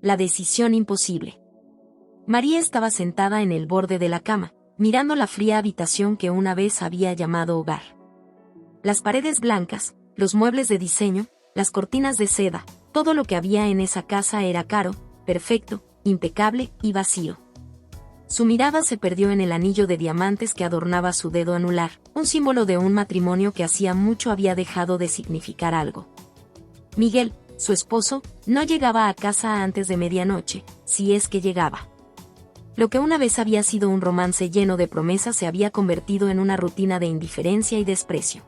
La decisión imposible. María estaba sentada en el borde de la cama, mirando la fría habitación que una vez había llamado hogar. Las paredes blancas, los muebles de diseño, las cortinas de seda, todo lo que había en esa casa era caro, perfecto, impecable y vacío. Su mirada se perdió en el anillo de diamantes que adornaba su dedo anular, un símbolo de un matrimonio que hacía mucho había dejado de significar algo. Miguel, su esposo, no llegaba a casa antes de medianoche, si es que llegaba. Lo que una vez había sido un romance lleno de promesas se había convertido en una rutina de indiferencia y desprecio.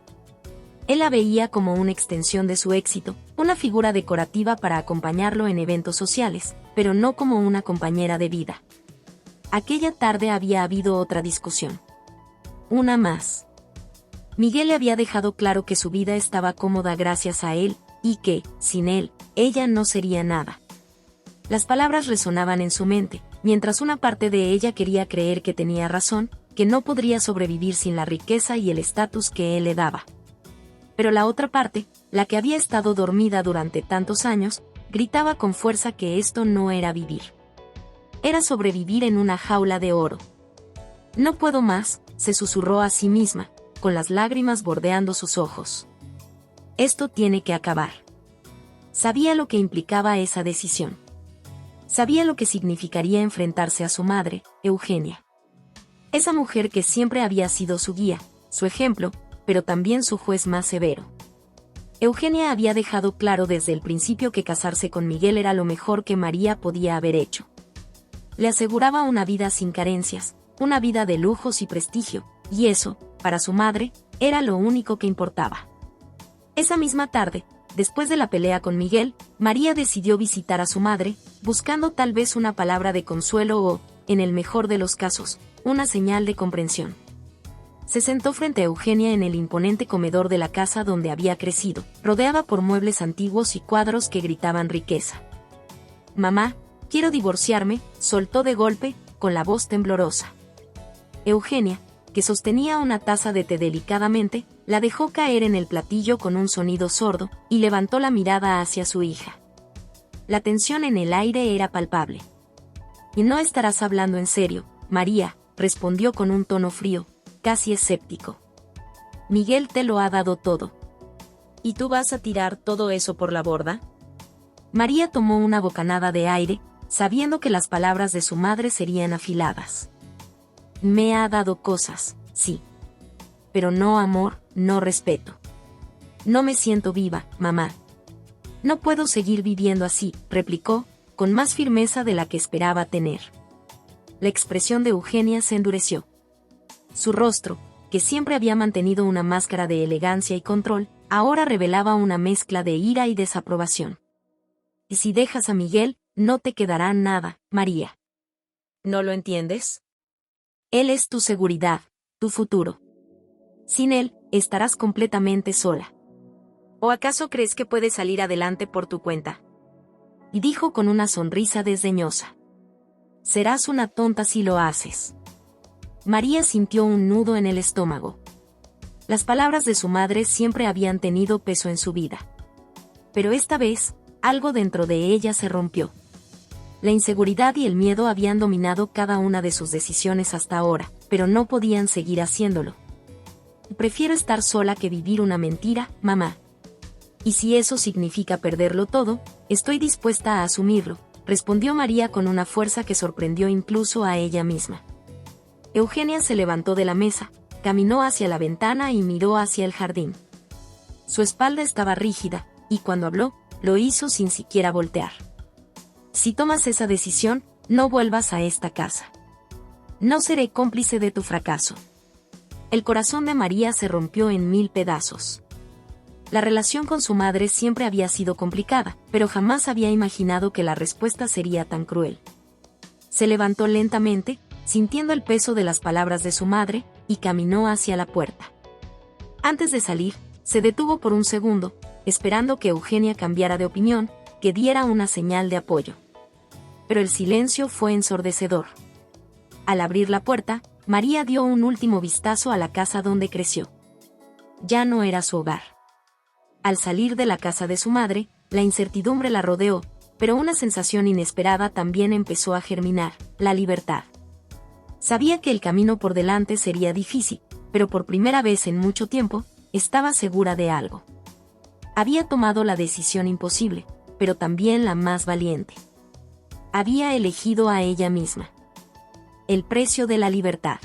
Él la veía como una extensión de su éxito, una figura decorativa para acompañarlo en eventos sociales, pero no como una compañera de vida. Aquella tarde había habido otra discusión. Una más. Miguel le había dejado claro que su vida estaba cómoda gracias a él, y que, sin él, ella no sería nada. Las palabras resonaban en su mente, mientras una parte de ella quería creer que tenía razón, que no podría sobrevivir sin la riqueza y el estatus que él le daba. Pero la otra parte, la que había estado dormida durante tantos años, gritaba con fuerza que esto no era vivir. Era sobrevivir en una jaula de oro. No puedo más, se susurró a sí misma, con las lágrimas bordeando sus ojos. Esto tiene que acabar. Sabía lo que implicaba esa decisión. Sabía lo que significaría enfrentarse a su madre, Eugenia. Esa mujer que siempre había sido su guía, su ejemplo, pero también su juez más severo. Eugenia había dejado claro desde el principio que casarse con Miguel era lo mejor que María podía haber hecho. Le aseguraba una vida sin carencias, una vida de lujos y prestigio, y eso, para su madre, era lo único que importaba. Esa misma tarde, después de la pelea con Miguel, María decidió visitar a su madre, buscando tal vez una palabra de consuelo o, en el mejor de los casos, una señal de comprensión. Se sentó frente a Eugenia en el imponente comedor de la casa donde había crecido, rodeada por muebles antiguos y cuadros que gritaban riqueza. «Mamá, quiero divorciarme», soltó de golpe, con la voz temblorosa. Eugenia, que sostenía una taza de té delicadamente, la dejó caer en el platillo con un sonido sordo, y levantó la mirada hacia su hija. La tensión en el aire era palpable. «¿Y no estarás hablando en serio, María?», respondió con un tono frío, casi escéptico. «Miguel te lo ha dado todo. ¿Y tú vas a tirar todo eso por la borda?». María tomó una bocanada de aire, sabiendo que las palabras de su madre serían afiladas. «Me ha dado cosas, sí. Pero no amor, no respeto. No me siento viva, mamá. No puedo seguir viviendo así», replicó, con más firmeza de la que esperaba tener. La expresión de Eugenia se endureció. Su rostro, que siempre había mantenido una máscara de elegancia y control, ahora revelaba una mezcla de ira y desaprobación. «Y si dejas a Miguel, no te quedará nada, María. ¿No lo entiendes? Él es tu seguridad, tu futuro. Sin él, estarás completamente sola. ¿O acaso crees que puedes salir adelante por tu cuenta?». Y dijo con una sonrisa desdeñosa. «Serás una tonta si lo haces». María sintió un nudo en el estómago. Las palabras de su madre siempre habían tenido peso en su vida. Pero esta vez, algo dentro de ella se rompió. La inseguridad y el miedo habían dominado cada una de sus decisiones hasta ahora, pero no podían seguir haciéndolo. «Prefiero estar sola que vivir una mentira, mamá. Y si eso significa perderlo todo, estoy dispuesta a asumirlo», respondió María con una fuerza que sorprendió incluso a ella misma. Eugenia se levantó de la mesa, caminó hacia la ventana y miró hacia el jardín. Su espalda estaba rígida, y cuando habló, lo hizo sin siquiera voltear. «Si tomas esa decisión, no vuelvas a esta casa. No seré cómplice de tu fracaso». El corazón de María se rompió en 1000 pedazos. La relación con su madre siempre había sido complicada, pero jamás había imaginado que la respuesta sería tan cruel. Se levantó lentamente, sintiendo el peso de las palabras de su madre, y caminó hacia la puerta. Antes de salir, se detuvo por un segundo, esperando que Eugenia cambiara de opinión, que diera una señal de apoyo. Pero el silencio fue ensordecedor. Al abrir la puerta, María dio un último vistazo a la casa donde creció. Ya no era su hogar. Al salir de la casa de su madre, la incertidumbre la rodeó, pero una sensación inesperada también empezó a germinar: la libertad. Sabía que el camino por delante sería difícil, pero por primera vez en mucho tiempo, estaba segura de algo. Había tomado la decisión imposible, pero también la más valiente. Había elegido a ella misma. El precio de la libertad.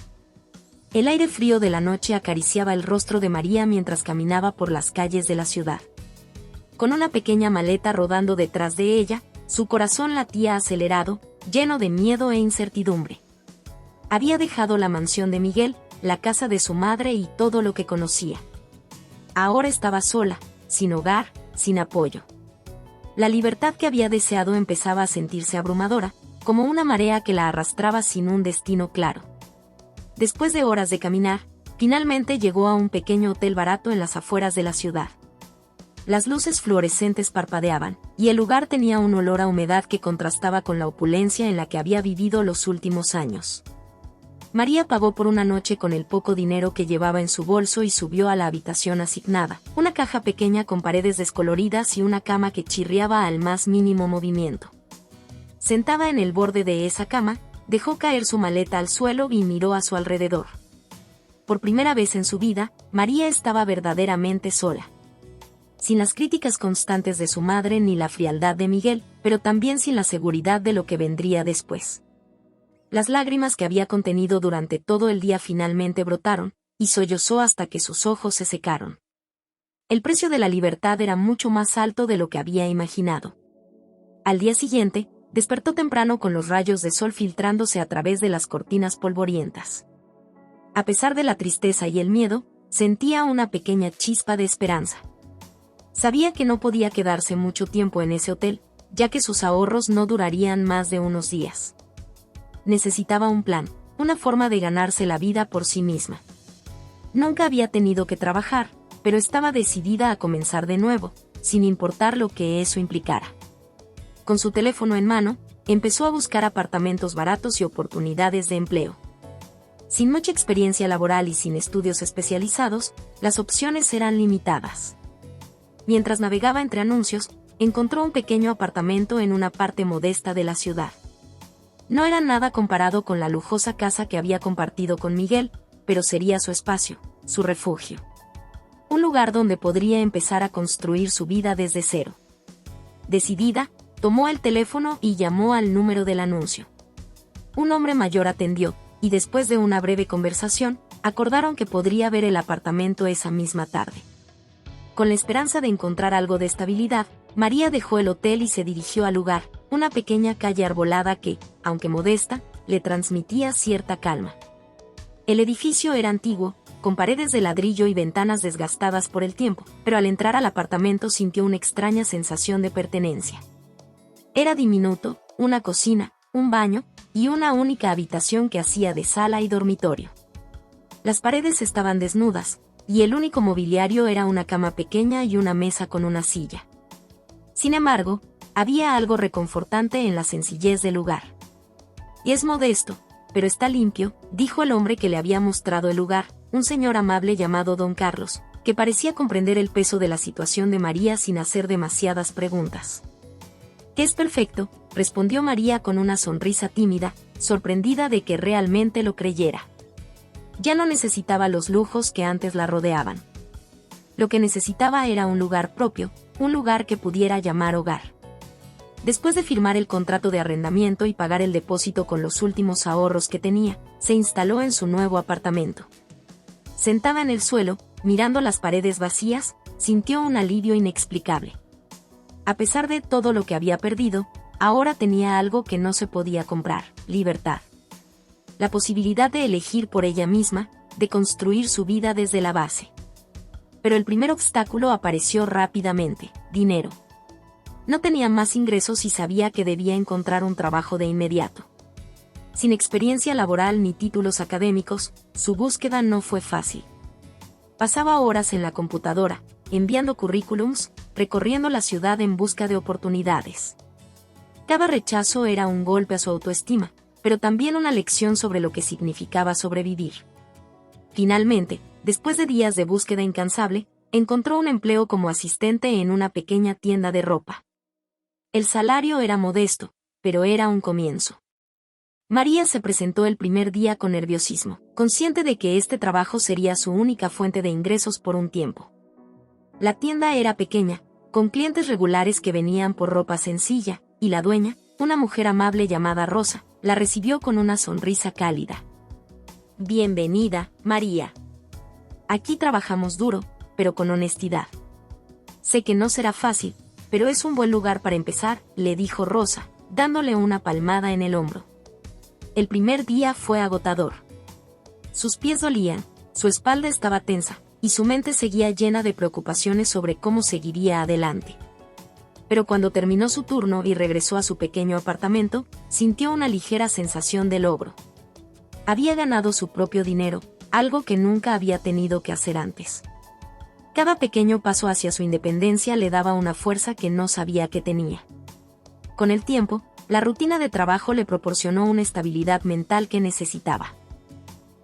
El aire frío de la noche acariciaba el rostro de María mientras caminaba por las calles de la ciudad. Con una pequeña maleta rodando detrás de ella, su corazón latía acelerado, lleno de miedo e incertidumbre. Había dejado la mansión de Miguel, la casa de su madre y todo lo que conocía. Ahora estaba sola, sin hogar, sin apoyo. La libertad que había deseado empezaba a sentirse abrumadora, como una marea que la arrastraba sin un destino claro. Después de horas de caminar, finalmente llegó a un pequeño hotel barato en las afueras de la ciudad. Las luces fluorescentes parpadeaban, y el lugar tenía un olor a humedad que contrastaba con la opulencia en la que había vivido los últimos años. María pagó por una noche con el poco dinero que llevaba en su bolso y subió a la habitación asignada, una caja pequeña con paredes descoloridas y una cama que chirriaba al más mínimo movimiento. Sentada en el borde de esa cama, dejó caer su maleta al suelo y miró a su alrededor. Por primera vez en su vida, María estaba verdaderamente sola. Sin las críticas constantes de su madre ni la frialdad de Miguel, pero también sin la seguridad de lo que vendría después. Las lágrimas que había contenido durante todo el día finalmente brotaron, y sollozó hasta que sus ojos se secaron. El precio de la libertad era mucho más alto de lo que había imaginado. Al día siguiente, despertó temprano con los rayos de sol filtrándose a través de las cortinas polvorientas. A pesar de la tristeza y el miedo, sentía una pequeña chispa de esperanza. Sabía que no podía quedarse mucho tiempo en ese hotel, ya que sus ahorros no durarían más de unos días. Necesitaba un plan, una forma de ganarse la vida por sí misma. Nunca había tenido que trabajar, pero estaba decidida a comenzar de nuevo, sin importar lo que eso implicara. Con su teléfono en mano, empezó a buscar apartamentos baratos y oportunidades de empleo. Sin mucha experiencia laboral y sin estudios especializados, las opciones eran limitadas. Mientras navegaba entre anuncios, encontró un pequeño apartamento en una parte modesta de la ciudad. No era nada comparado con la lujosa casa que había compartido con Miguel, pero sería su espacio, su refugio. Un lugar donde podría empezar a construir su vida desde cero. Decidida, tomó el teléfono y llamó al número del anuncio. Un hombre mayor atendió, y después de una breve conversación, acordaron que podría ver el apartamento esa misma tarde. Con la esperanza de encontrar algo de estabilidad, María dejó el hotel y se dirigió al lugar, una pequeña calle arbolada que, aunque modesta, le transmitía cierta calma. El edificio era antiguo, con paredes de ladrillo y ventanas desgastadas por el tiempo, pero al entrar al apartamento sintió una extraña sensación de pertenencia. Era diminuto, una cocina, un baño, y una única habitación que hacía de sala y dormitorio. Las paredes estaban desnudas, y el único mobiliario era una cama pequeña y una mesa con una silla. Sin embargo, había algo reconfortante en la sencillez del lugar. Y es modesto, pero está limpio, dijo el hombre que le había mostrado el lugar, un señor amable llamado Don Carlos, que parecía comprender el peso de la situación de María sin hacer demasiadas preguntas. «Es perfecto», respondió María con una sonrisa tímida, sorprendida de que realmente lo creyera. Ya no necesitaba los lujos que antes la rodeaban. Lo que necesitaba era un lugar propio, un lugar que pudiera llamar hogar. Después de firmar el contrato de arrendamiento y pagar el depósito con los últimos ahorros que tenía, se instaló en su nuevo apartamento. Sentada en el suelo, mirando las paredes vacías, sintió un alivio inexplicable. A pesar de todo lo que había perdido, ahora tenía algo que no se podía comprar: libertad. La posibilidad de elegir por ella misma, de construir su vida desde la base. Pero el primer obstáculo apareció rápidamente: dinero. No tenía más ingresos y sabía que debía encontrar un trabajo de inmediato. Sin experiencia laboral ni títulos académicos, su búsqueda no fue fácil. Pasaba horas en la computadora, enviando currículums, recorriendo la ciudad en busca de oportunidades. Cada rechazo era un golpe a su autoestima, pero también una lección sobre lo que significaba sobrevivir. Finalmente, después de días de búsqueda incansable, encontró un empleo como asistente en una pequeña tienda de ropa. El salario era modesto, pero era un comienzo. María se presentó el primer día con nerviosismo, consciente de que este trabajo sería su única fuente de ingresos por un tiempo. La tienda era pequeña, con clientes regulares que venían por ropa sencilla, y la dueña, una mujer amable llamada Rosa, la recibió con una sonrisa cálida. Bienvenida, María. Aquí trabajamos duro, pero con honestidad. Sé que no será fácil, pero es un buen lugar para empezar, le dijo Rosa, dándole una palmada en el hombro. El primer día fue agotador. Sus pies dolían, su espalda estaba tensa, y su mente seguía llena de preocupaciones sobre cómo seguiría adelante. Pero cuando terminó su turno y regresó a su pequeño apartamento, sintió una ligera sensación de logro. Había ganado su propio dinero, algo que nunca había tenido que hacer antes. Cada pequeño paso hacia su independencia le daba una fuerza que no sabía que tenía. Con el tiempo, la rutina de trabajo le proporcionó una estabilidad mental que necesitaba.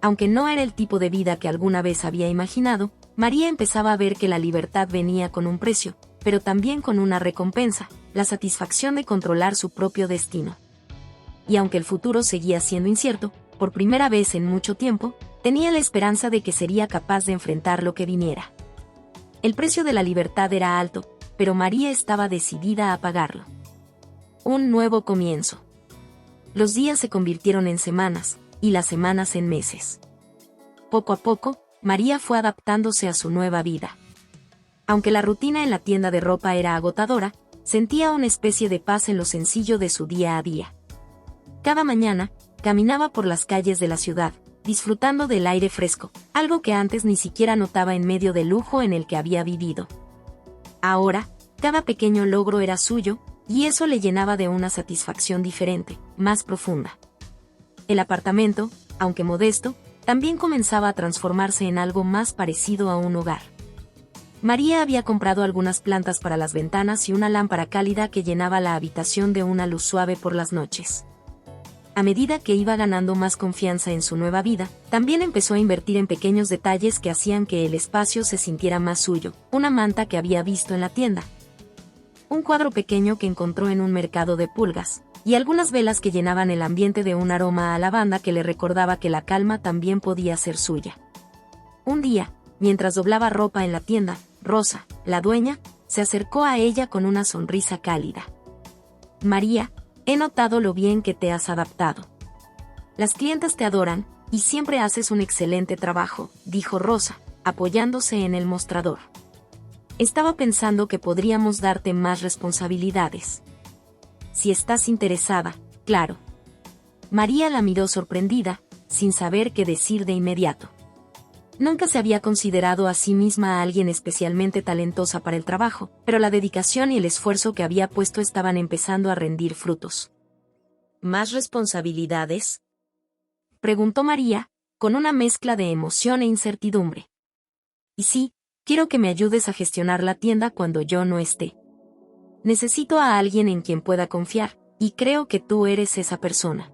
Aunque no era el tipo de vida que alguna vez había imaginado, María empezaba a ver que la libertad venía con un precio, pero también con una recompensa, la satisfacción de controlar su propio destino. Y aunque el futuro seguía siendo incierto, por primera vez en mucho tiempo, tenía la esperanza de que sería capaz de enfrentar lo que viniera. El precio de la libertad era alto, pero María estaba decidida a pagarlo. Un nuevo comienzo. Los días se convirtieron en semanas, y las semanas en meses. Poco a poco, María fue adaptándose a su nueva vida. Aunque la rutina en la tienda de ropa era agotadora, sentía una especie de paz en lo sencillo de su día a día. Cada mañana, caminaba por las calles de la ciudad, disfrutando del aire fresco, algo que antes ni siquiera notaba en medio del lujo en el que había vivido. Ahora, cada pequeño logro era suyo, y eso le llenaba de una satisfacción diferente, más profunda. El apartamento, aunque modesto, también comenzaba a transformarse en algo más parecido a un hogar. María había comprado algunas plantas para las ventanas y una lámpara cálida que llenaba la habitación de una luz suave por las noches. A medida que iba ganando más confianza en su nueva vida, también empezó a invertir en pequeños detalles que hacían que el espacio se sintiera más suyo, una manta que había visto en la tienda, un cuadro pequeño que encontró en un mercado de pulgas, y algunas velas que llenaban el ambiente de un aroma a lavanda que le recordaba que la calma también podía ser suya. Un día, mientras doblaba ropa en la tienda, Rosa, la dueña, se acercó a ella con una sonrisa cálida. María, he notado lo bien que te has adaptado. Las clientas te adoran, y siempre haces un excelente trabajo, dijo Rosa, apoyándose en el mostrador. Estaba pensando que podríamos darte más responsabilidades. Si estás interesada, claro. María la miró sorprendida, sin saber qué decir de inmediato. Nunca se había considerado a sí misma a alguien especialmente talentosa para el trabajo, pero la dedicación y el esfuerzo que había puesto estaban empezando a rendir frutos. ¿Más responsabilidades?, preguntó María, con una mezcla de emoción e incertidumbre. Y sí, quiero que me ayudes a gestionar la tienda cuando yo no esté. Necesito a alguien en quien pueda confiar, y creo que tú eres esa persona.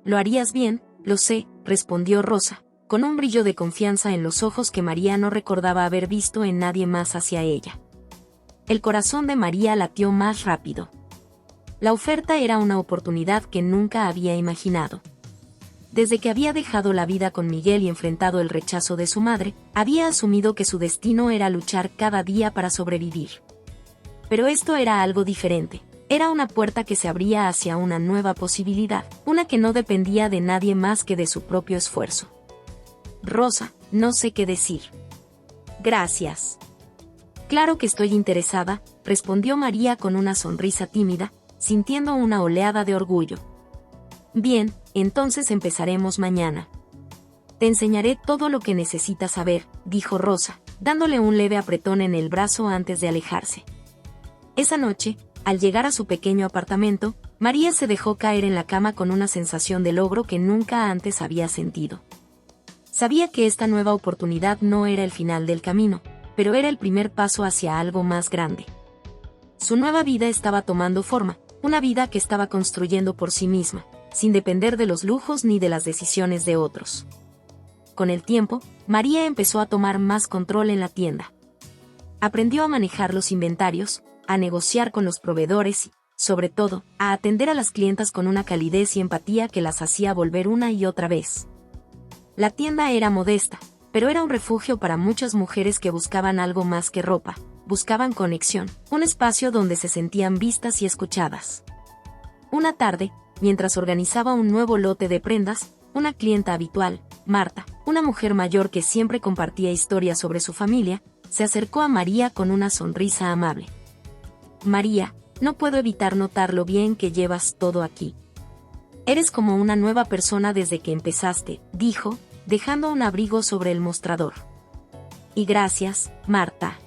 Lo harías bien, lo sé, respondió Rosa, con un brillo de confianza en los ojos que María no recordaba haber visto en nadie más hacia ella. El corazón de María latió más rápido. La oferta era una oportunidad que nunca había imaginado. Desde que había dejado la vida con Miguel y enfrentado el rechazo de su madre, había asumido que su destino era luchar cada día para sobrevivir. Pero esto era algo diferente. Era una puerta que se abría hacia una nueva posibilidad, una que no dependía de nadie más que de su propio esfuerzo. Rosa, no sé qué decir. Gracias. Claro que estoy interesada, respondió María con una sonrisa tímida, sintiendo una oleada de orgullo. Bien, entonces empezaremos mañana. Te enseñaré todo lo que necesitas saber, dijo Rosa, dándole un leve apretón en el brazo antes de alejarse. Esa noche, al llegar a su pequeño apartamento, María se dejó caer en la cama con una sensación de logro que nunca antes había sentido. Sabía que esta nueva oportunidad no era el final del camino, pero era el primer paso hacia algo más grande. Su nueva vida estaba tomando forma, una vida que estaba construyendo por sí misma, sin depender de los lujos ni de las decisiones de otros. Con el tiempo, María empezó a tomar más control en la tienda. Aprendió a manejar los inventarios, a negociar con los proveedores sobre todo, a atender a las clientas con una calidez y empatía que las hacía volver una y otra vez. La tienda era modesta, pero era un refugio para muchas mujeres que buscaban algo más que ropa, buscaban conexión, un espacio donde se sentían vistas y escuchadas. Una tarde, mientras organizaba un nuevo lote de prendas, una clienta habitual, Marta, una mujer mayor que siempre compartía historias sobre su familia, se acercó a María con una sonrisa amable. María, no puedo evitar notar lo bien que llevas todo aquí. Eres como una nueva persona desde que empezaste, dijo, dejando un abrigo sobre el mostrador. Y gracias, Marta.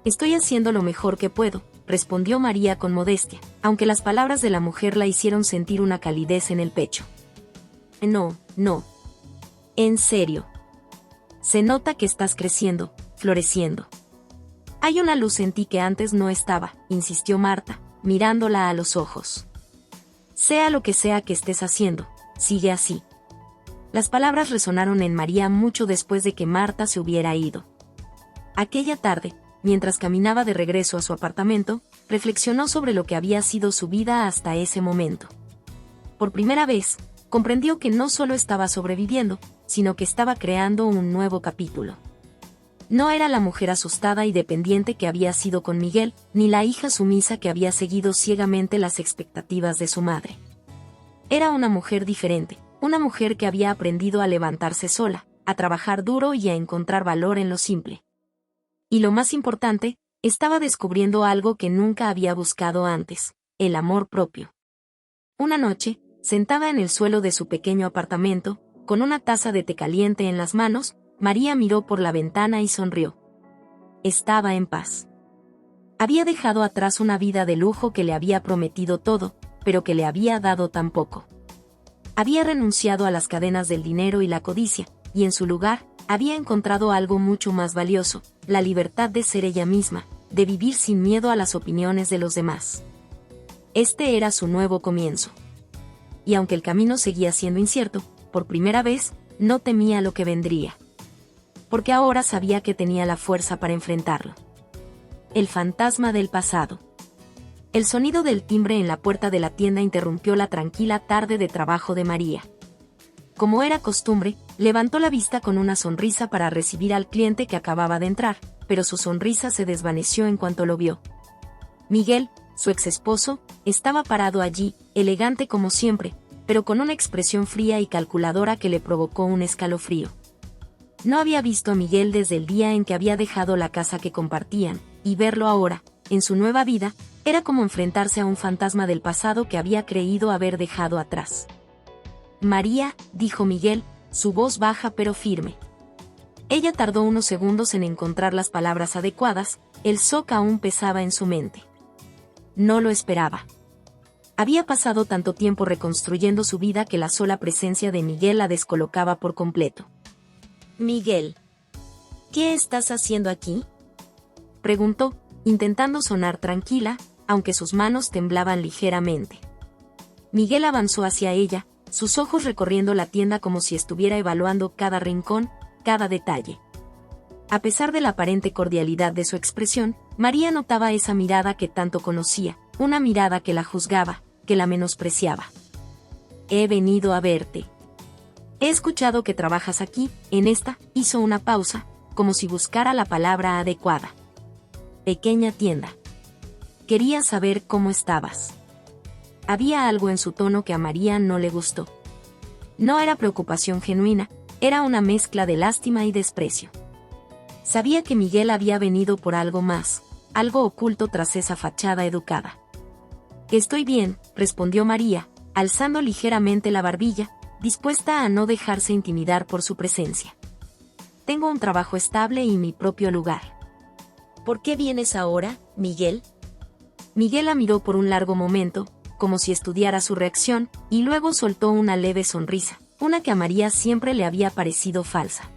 Estoy haciendo lo mejor que puedo, respondió María con modestia, aunque las palabras de la mujer la hicieron sentir una calidez en el pecho. No. En serio. Se nota que estás creciendo, floreciendo. Hay una luz en ti que antes no estaba, insistió Marta, mirándola a los ojos. Sea lo que sea que estés haciendo, sigue así. Las palabras resonaron en María mucho después de que Marta se hubiera ido. Aquella tarde, mientras caminaba de regreso a su apartamento, reflexionó sobre lo que había sido su vida hasta ese momento. Por primera vez, comprendió que no solo estaba sobreviviendo, sino que estaba creando un nuevo capítulo. No era la mujer asustada y dependiente que había sido con Miguel, ni la hija sumisa que había seguido ciegamente las expectativas de su madre. Era una mujer diferente, una mujer que había aprendido a levantarse sola, a trabajar duro y a encontrar valor en lo simple. Y lo más importante, estaba descubriendo algo que nunca había buscado antes, el amor propio. Una noche, sentada en el suelo de su pequeño apartamento, con una taza de té caliente en las manos, María miró por la ventana y sonrió. Estaba en paz. Había dejado atrás una vida de lujo que le había prometido todo, pero que le había dado tan poco. Había renunciado a las cadenas del dinero y la codicia, y en su lugar, había encontrado algo mucho más valioso, la libertad de ser ella misma, de vivir sin miedo a las opiniones de los demás. Este era su nuevo comienzo. Y aunque el camino seguía siendo incierto, por primera vez, no temía lo que vendría. Porque ahora sabía que tenía la fuerza para enfrentarlo. El fantasma del pasado. El sonido del timbre en la puerta de la tienda interrumpió la tranquila tarde de trabajo de María. Como era costumbre, levantó la vista con una sonrisa para recibir al cliente que acababa de entrar, pero su sonrisa se desvaneció en cuanto lo vio. Miguel, su ex esposo, estaba parado allí, elegante como siempre, pero con una expresión fría y calculadora que le provocó un escalofrío. No había visto a Miguel desde el día en que había dejado la casa que compartían, y verlo ahora, en su nueva vida, era como enfrentarse a un fantasma del pasado que había creído haber dejado atrás. María, dijo Miguel, su voz baja pero firme. Ella tardó unos segundos en encontrar las palabras adecuadas, el shock aún pesaba en su mente. No lo esperaba. Había pasado tanto tiempo reconstruyendo su vida que la sola presencia de Miguel la descolocaba por completo. Miguel, ¿qué estás haciendo aquí?, preguntó, intentando sonar tranquila, aunque sus manos temblaban ligeramente. Miguel avanzó hacia ella, sus ojos recorriendo la tienda como si estuviera evaluando cada rincón, cada detalle. A pesar de la aparente cordialidad de su expresión, María notaba esa mirada que tanto conocía, una mirada que la juzgaba, que la menospreciaba. He venido a verte. He escuchado que trabajas aquí, en esta, hizo una pausa, como si buscara la palabra adecuada. Pequeña tienda. Quería saber cómo estabas. Había algo en su tono que a María no le gustó. No era preocupación genuina, era una mezcla de lástima y desprecio. Sabía que Miguel había venido por algo más, algo oculto tras esa fachada educada. Estoy bien, respondió María, alzando ligeramente la barbilla, dispuesta a no dejarse intimidar por su presencia. Tengo un trabajo estable y mi propio lugar. ¿Por qué vienes ahora, Miguel? Miguel la miró por un largo momento, como si estudiara su reacción, y luego soltó una leve sonrisa, una que a María siempre le había parecido falsa.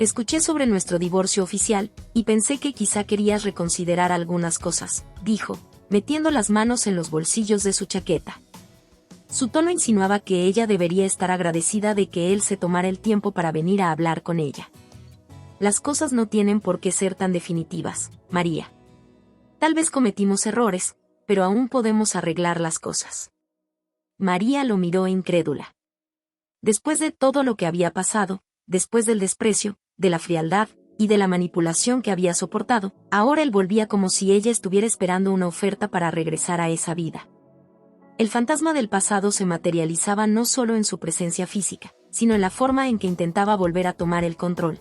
Escuché sobre nuestro divorcio oficial, y pensé que quizá querías reconsiderar algunas cosas, dijo, metiendo las manos en los bolsillos de su chaqueta. Su tono insinuaba que ella debería estar agradecida de que él se tomara el tiempo para venir a hablar con ella. Las cosas no tienen por qué ser tan definitivas, María. Tal vez cometimos errores, pero aún podemos arreglar las cosas. María lo miró incrédula. Después de todo lo que había pasado, después del desprecio, de la frialdad y de la manipulación que había soportado, ahora él volvía como si ella estuviera esperando una oferta para regresar a esa vida. El fantasma del pasado se materializaba no solo en su presencia física, sino en la forma en que intentaba volver a tomar el control.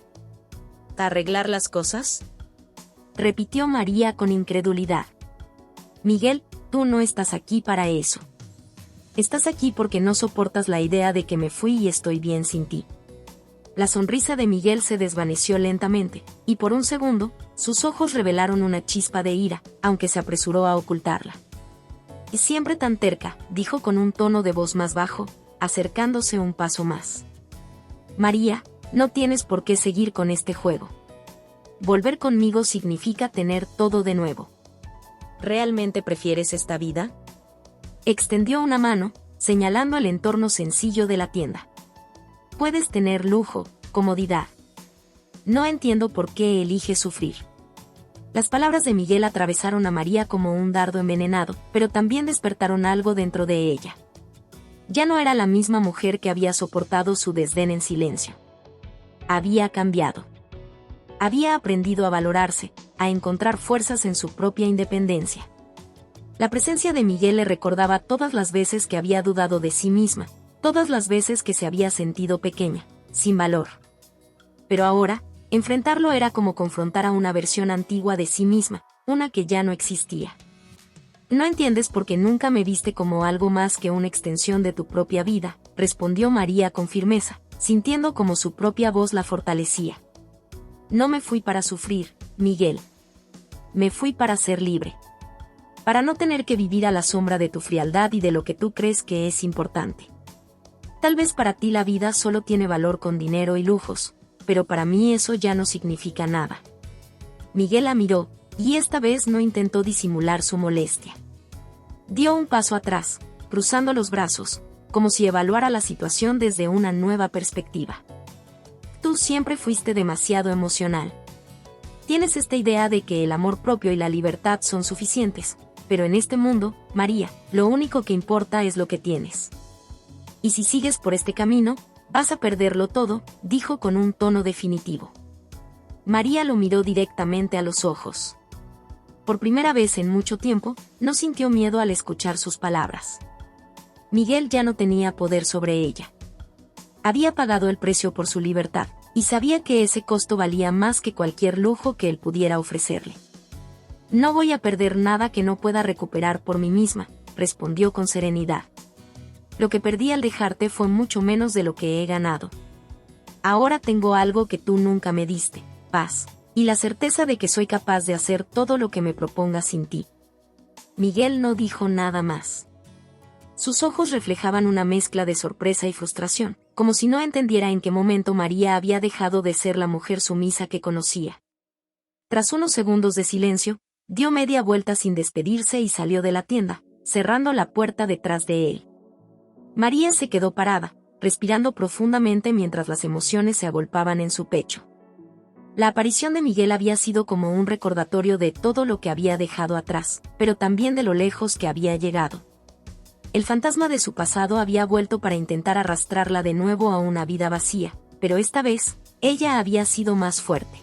¿Arreglar las cosas?, repitió María con incredulidad. Miguel, tú no estás aquí para eso. Estás aquí porque no soportas la idea de que me fui y estoy bien sin ti. La sonrisa de Miguel se desvaneció lentamente, y por un segundo, sus ojos revelaron una chispa de ira, aunque se apresuró a ocultarla. Y siempre tan terca, dijo con un tono de voz más bajo, acercándose un paso más. María, no tienes por qué seguir con este juego. Volver conmigo significa tener todo de nuevo. ¿Realmente prefieres esta vida?, extendió una mano, señalando el entorno sencillo de la tienda. Puedes tener lujo, comodidad. No entiendo por qué eliges sufrir. Las palabras de Miguel atravesaron a María como un dardo envenenado, pero también despertaron algo dentro de ella. Ya no era la misma mujer que había soportado su desdén en silencio. Había cambiado. Había aprendido a valorarse, a encontrar fuerzas en su propia independencia. La presencia de Miguel le recordaba todas las veces que había dudado de sí misma, todas las veces que se había sentido pequeña, sin valor. Pero ahora, enfrentarlo era como confrontar a una versión antigua de sí misma, una que ya no existía. No entiendes porque nunca me viste como algo más que una extensión de tu propia vida, respondió María con firmeza, sintiendo como su propia voz la fortalecía. No me fui para sufrir, Miguel. Me fui para ser libre. Para no tener que vivir a la sombra de tu frialdad y de lo que tú crees que es importante. Tal vez para ti la vida solo tiene valor con dinero y lujos, pero para mí eso ya no significa nada. Miguel la miró, y esta vez no intentó disimular su molestia. Dio un paso atrás, cruzando los brazos, como si evaluara la situación desde una nueva perspectiva. Tú siempre fuiste demasiado emocional. Tienes esta idea de que el amor propio y la libertad son suficientes, pero en este mundo, María, lo único que importa es lo que tienes. Y si sigues por este camino, vas a perderlo todo, dijo con un tono definitivo. María lo miró directamente a los ojos. Por primera vez en mucho tiempo, no sintió miedo al escuchar sus palabras. Miguel ya no tenía poder sobre ella. Había pagado el precio por su libertad, y sabía que ese costo valía más que cualquier lujo que él pudiera ofrecerle. No voy a perder nada que no pueda recuperar por mí misma, respondió con serenidad. Lo que perdí al dejarte fue mucho menos de lo que he ganado. Ahora tengo algo que tú nunca me diste, paz, y la certeza de que soy capaz de hacer todo lo que me proponga sin ti. Miguel no dijo nada más. Sus ojos reflejaban una mezcla de sorpresa y frustración, como si no entendiera en qué momento María había dejado de ser la mujer sumisa que conocía. Tras unos segundos de silencio, dio media vuelta sin despedirse y salió de la tienda, cerrando la puerta detrás de él. María se quedó parada, respirando profundamente mientras las emociones se agolpaban en su pecho. La aparición de Miguel había sido como un recordatorio de todo lo que había dejado atrás, pero también de lo lejos que había llegado. El fantasma de su pasado había vuelto para intentar arrastrarla de nuevo a una vida vacía, pero esta vez, ella había sido más fuerte.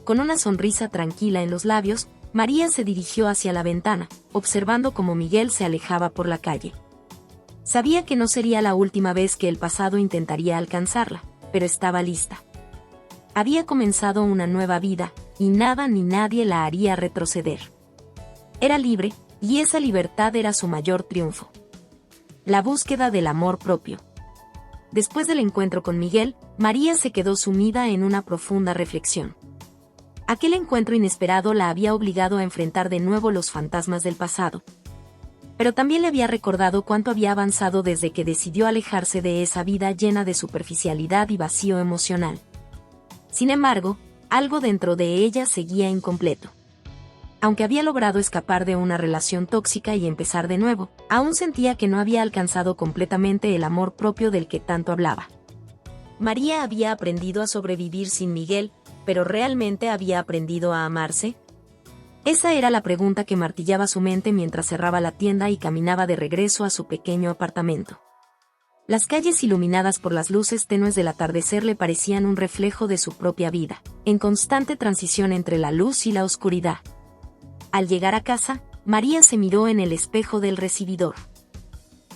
Con una sonrisa tranquila en los labios, María se dirigió hacia la ventana, observando cómo Miguel se alejaba por la calle. Sabía que no sería la última vez que el pasado intentaría alcanzarla, pero estaba lista. Había comenzado una nueva vida, y nada ni nadie la haría retroceder. Era libre, y esa libertad era su mayor triunfo. La búsqueda del amor propio. Después del encuentro con Miguel, María se quedó sumida en una profunda reflexión. Aquel encuentro inesperado la había obligado a enfrentar de nuevo los fantasmas del pasado. Pero también le había recordado cuánto había avanzado desde que decidió alejarse de esa vida llena de superficialidad y vacío emocional. Sin embargo, algo dentro de ella seguía incompleto. Aunque había logrado escapar de una relación tóxica y empezar de nuevo, aún sentía que no había alcanzado completamente el amor propio del que tanto hablaba. María había aprendido a sobrevivir sin Miguel, pero ¿realmente había aprendido a amarse? Esa era la pregunta que martillaba su mente mientras cerraba la tienda y caminaba de regreso a su pequeño apartamento. Las calles iluminadas por las luces tenues del atardecer le parecían un reflejo de su propia vida, en constante transición entre la luz y la oscuridad. Al llegar a casa, María se miró en el espejo del recibidor.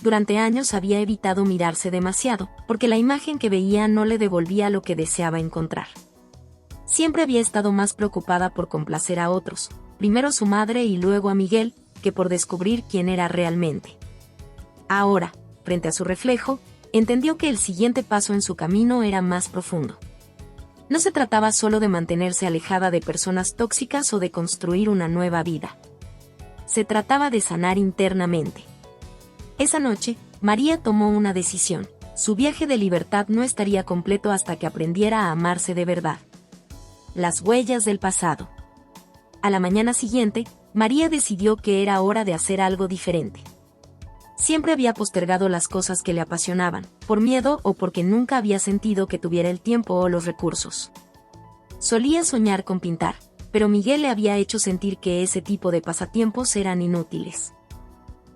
Durante años había evitado mirarse demasiado, porque la imagen que veía no le devolvía lo que deseaba encontrar. Siempre había estado más preocupada por complacer a otros, primero a su madre y luego a Miguel, que por descubrir quién era realmente. Ahora, frente a su reflejo, entendió que el siguiente paso en su camino era más profundo. No se trataba solo de mantenerse alejada de personas tóxicas o de construir una nueva vida. Se trataba de sanar internamente. Esa noche, María tomó una decisión. Su viaje de libertad no estaría completo hasta que aprendiera a amarse de verdad. Las huellas del pasado. A la mañana siguiente, María decidió que era hora de hacer algo diferente. Siempre había postergado las cosas que le apasionaban, por miedo o porque nunca había sentido que tuviera el tiempo o los recursos. Solía soñar con pintar, pero Miguel le había hecho sentir que ese tipo de pasatiempos eran inútiles.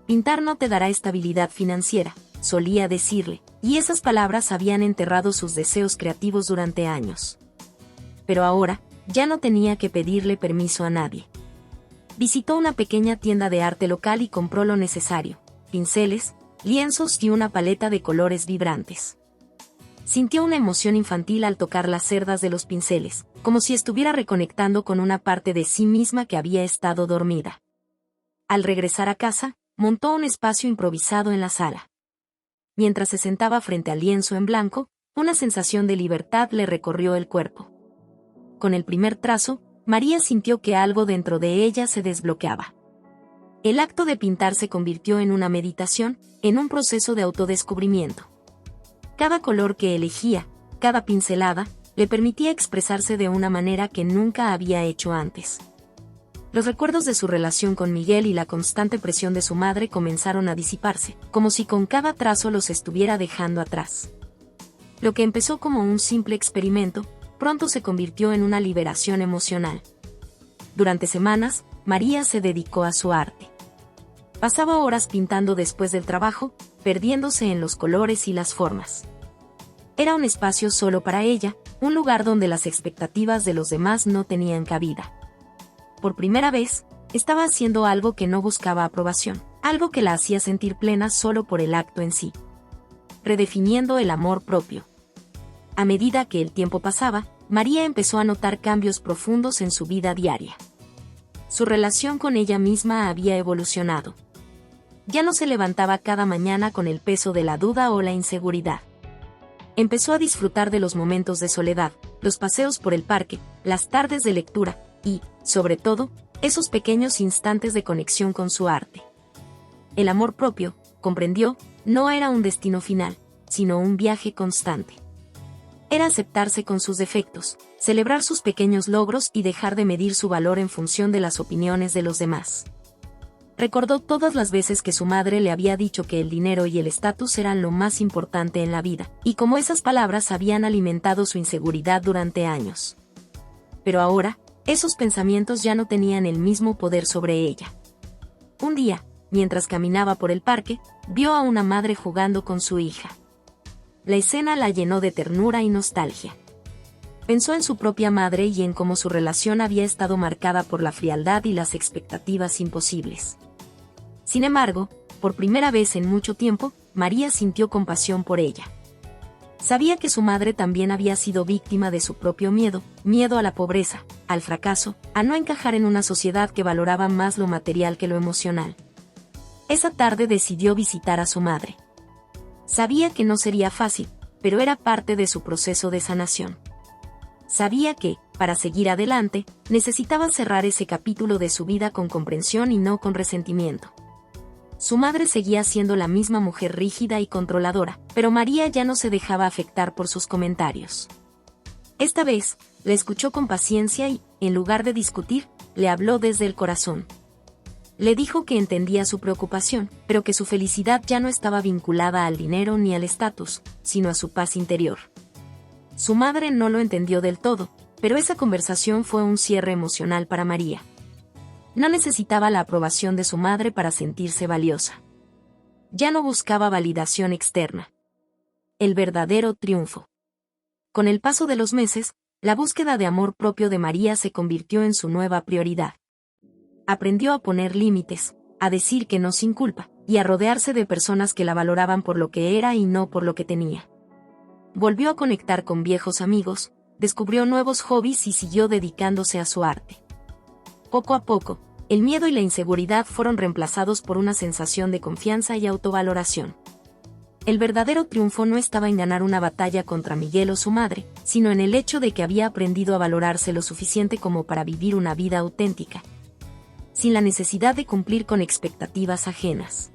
Pintar no te dará estabilidad financiera, solía decirle, y esas palabras habían enterrado sus deseos creativos durante años. Pero ahora, ya no tenía que pedirle permiso a nadie. Visitó una pequeña tienda de arte local y compró lo necesario: pinceles, lienzos y una paleta de colores vibrantes. Sintió una emoción infantil al tocar las cerdas de los pinceles, como si estuviera reconectando con una parte de sí misma que había estado dormida. Al regresar a casa, montó un espacio improvisado en la sala. Mientras se sentaba frente al lienzo en blanco, una sensación de libertad le recorrió el cuerpo. Con el primer trazo, María sintió que algo dentro de ella se desbloqueaba. El acto de pintar se convirtió en una meditación, en un proceso de autodescubrimiento. Cada color que elegía, cada pincelada, le permitía expresarse de una manera que nunca había hecho antes. Los recuerdos de su relación con Miguel y la constante presión de su madre comenzaron a disiparse, como si con cada trazo los estuviera dejando atrás. Lo que empezó como un simple experimento, pronto se convirtió en una liberación emocional. Durante semanas, María se dedicó a su arte. Pasaba horas pintando después del trabajo, perdiéndose en los colores y las formas. Era un espacio solo para ella, un lugar donde las expectativas de los demás no tenían cabida. Por primera vez, estaba haciendo algo que no buscaba aprobación, algo que la hacía sentir plena solo por el acto en sí. Redefiniendo el amor propio. A medida que el tiempo pasaba, María empezó a notar cambios profundos en su vida diaria. Su relación con ella misma había evolucionado. Ya no se levantaba cada mañana con el peso de la duda o la inseguridad. Empezó a disfrutar de los momentos de soledad, los paseos por el parque, las tardes de lectura y, sobre todo, esos pequeños instantes de conexión con su arte. El amor propio, comprendió, no era un destino final, sino un viaje constante. Era aceptarse con sus defectos, celebrar sus pequeños logros y dejar de medir su valor en función de las opiniones de los demás. Recordó todas las veces que su madre le había dicho que el dinero y el estatus eran lo más importante en la vida, y cómo esas palabras habían alimentado su inseguridad durante años. Pero ahora, esos pensamientos ya no tenían el mismo poder sobre ella. Un día, mientras caminaba por el parque, vio a una madre jugando con su hija. La escena la llenó de ternura y nostalgia. Pensó en su propia madre y en cómo su relación había estado marcada por la frialdad y las expectativas imposibles. Sin embargo, por primera vez en mucho tiempo, María sintió compasión por ella. Sabía que su madre también había sido víctima de su propio miedo a la pobreza, al fracaso, a no encajar en una sociedad que valoraba más lo material que lo emocional. Esa tarde decidió visitar a su madre. Sabía que no sería fácil, pero era parte de su proceso de sanación. Sabía que, para seguir adelante, necesitaba cerrar ese capítulo de su vida con comprensión y no con resentimiento. Su madre seguía siendo la misma mujer rígida y controladora, pero María ya no se dejaba afectar por sus comentarios. Esta vez, la escuchó con paciencia y, en lugar de discutir, le habló desde el corazón. Le dijo que entendía su preocupación, pero que su felicidad ya no estaba vinculada al dinero ni al estatus, sino a su paz interior. Su madre no lo entendió del todo, pero esa conversación fue un cierre emocional para María. No necesitaba la aprobación de su madre para sentirse valiosa. Ya no buscaba validación externa. El verdadero triunfo. Con el paso de los meses, la búsqueda de amor propio de María se convirtió en su nueva prioridad. Aprendió a poner límites, a decir que no sin culpa, y a rodearse de personas que la valoraban por lo que era y no por lo que tenía. Volvió a conectar con viejos amigos, descubrió nuevos hobbies y siguió dedicándose a su arte. Poco a poco, el miedo y la inseguridad fueron reemplazados por una sensación de confianza y autovaloración. El verdadero triunfo no estaba en ganar una batalla contra Miguel o su madre, sino en el hecho de que había aprendido a valorarse lo suficiente como para vivir una vida auténtica, sin la necesidad de cumplir con expectativas ajenas.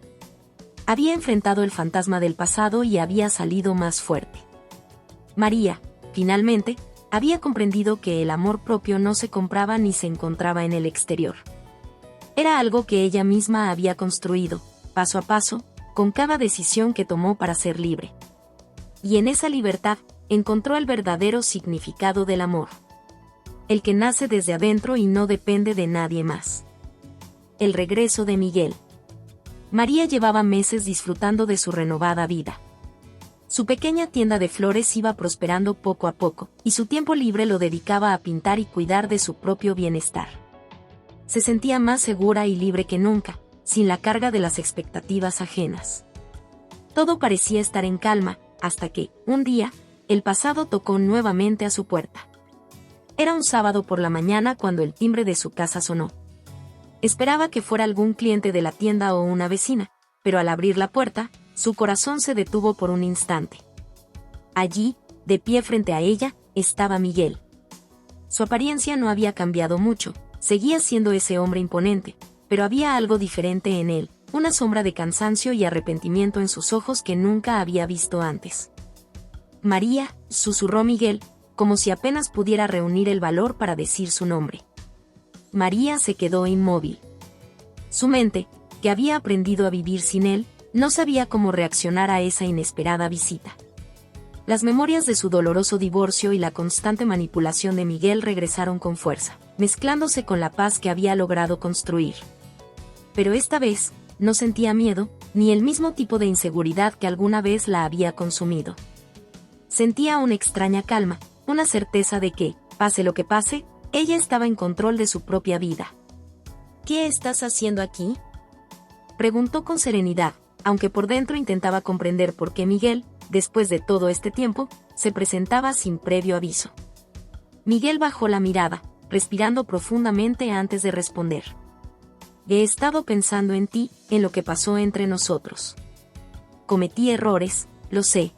Había enfrentado el fantasma del pasado y había salido más fuerte. María, finalmente, había comprendido que el amor propio no se compraba ni se encontraba en el exterior. Era algo que ella misma había construido, paso a paso, con cada decisión que tomó para ser libre. Y en esa libertad, encontró el verdadero significado del amor. El que nace desde adentro y no depende de nadie más. El regreso de Miguel. María llevaba meses disfrutando de su renovada vida. Su pequeña tienda de flores iba prosperando poco a poco, y su tiempo libre lo dedicaba a pintar y cuidar de su propio bienestar. Se sentía más segura y libre que nunca, sin la carga de las expectativas ajenas. Todo parecía estar en calma, hasta que, un día, el pasado tocó nuevamente a su puerta. Era un sábado por la mañana cuando el timbre de su casa sonó. Esperaba que fuera algún cliente de la tienda o una vecina, pero al abrir la puerta, su corazón se detuvo por un instante. Allí, de pie frente a ella, estaba Miguel. Su apariencia no había cambiado mucho, seguía siendo ese hombre imponente, pero había algo diferente en él, una sombra de cansancio y arrepentimiento en sus ojos que nunca había visto antes. María, susurró Miguel, como si apenas pudiera reunir el valor para decir su nombre. María se quedó inmóvil. Su mente, que había aprendido a vivir sin él, no sabía cómo reaccionar a esa inesperada visita. Las memorias de su doloroso divorcio y la constante manipulación de Miguel regresaron con fuerza, mezclándose con la paz que había logrado construir. Pero esta vez, no sentía miedo, ni el mismo tipo de inseguridad que alguna vez la había consumido. Sentía una extraña calma, una certeza de que, pase lo que pase, ella estaba en control de su propia vida. ¿Qué estás haciendo aquí?, preguntó con serenidad, aunque por dentro intentaba comprender por qué Miguel, después de todo este tiempo, se presentaba sin previo aviso. Miguel bajó la mirada, respirando profundamente antes de responder. He estado pensando en ti, en lo que pasó entre nosotros. Cometí errores, lo sé.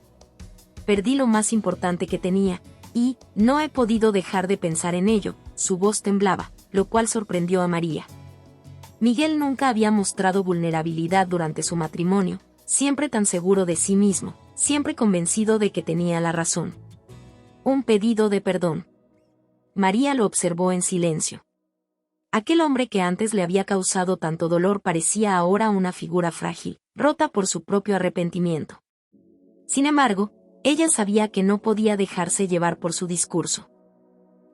Perdí lo más importante que tenía, y no he podido dejar de pensar en ello. Su voz temblaba, lo cual sorprendió a María. Miguel nunca había mostrado vulnerabilidad durante su matrimonio, siempre tan seguro de sí mismo, siempre convencido de que tenía la razón. Un pedido de perdón. María lo observó en silencio. Aquel hombre que antes le había causado tanto dolor parecía ahora una figura frágil, rota por su propio arrepentimiento. Sin embargo, ella sabía que no podía dejarse llevar por su discurso.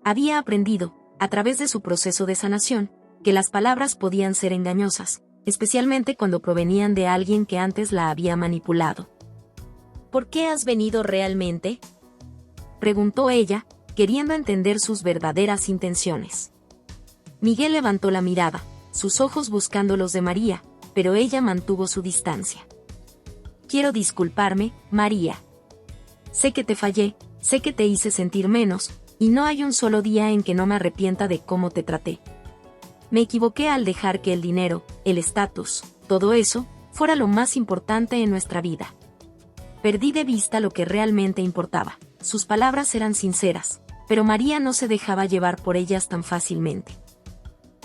Había aprendido, a través de su proceso de sanación, que las palabras podían ser engañosas, especialmente cuando provenían de alguien que antes la había manipulado. ¿Por qué has venido realmente?, preguntó ella, queriendo entender sus verdaderas intenciones. Miguel levantó la mirada, sus ojos buscando los de María, pero ella mantuvo su distancia. Quiero disculparme, María. Sé que te fallé, sé que te hice sentir menos, y no hay un solo día en que no me arrepienta de cómo te traté. Me equivoqué al dejar que el dinero, el estatus, todo eso, fuera lo más importante en nuestra vida. Perdí de vista lo que realmente importaba. Sus palabras eran sinceras, pero María no se dejaba llevar por ellas tan fácilmente.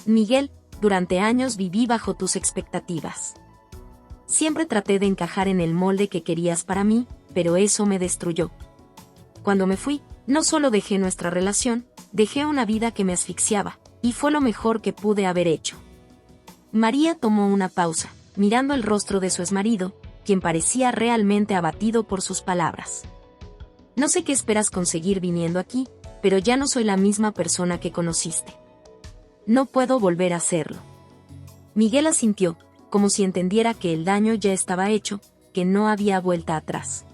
Miguel, durante años viví bajo tus expectativas. Siempre traté de encajar en el molde que querías para mí, pero eso me destruyó. Cuando me fui, no solo dejé nuestra relación, dejé una vida que me asfixiaba, y fue lo mejor que pude haber hecho. María tomó una pausa, mirando el rostro de su exmarido, quien parecía realmente abatido por sus palabras. No sé qué esperas conseguir viniendo aquí, pero ya no soy la misma persona que conociste. No puedo volver a serlo. Miguel asintió, como si entendiera que el daño ya estaba hecho, que no había vuelta atrás.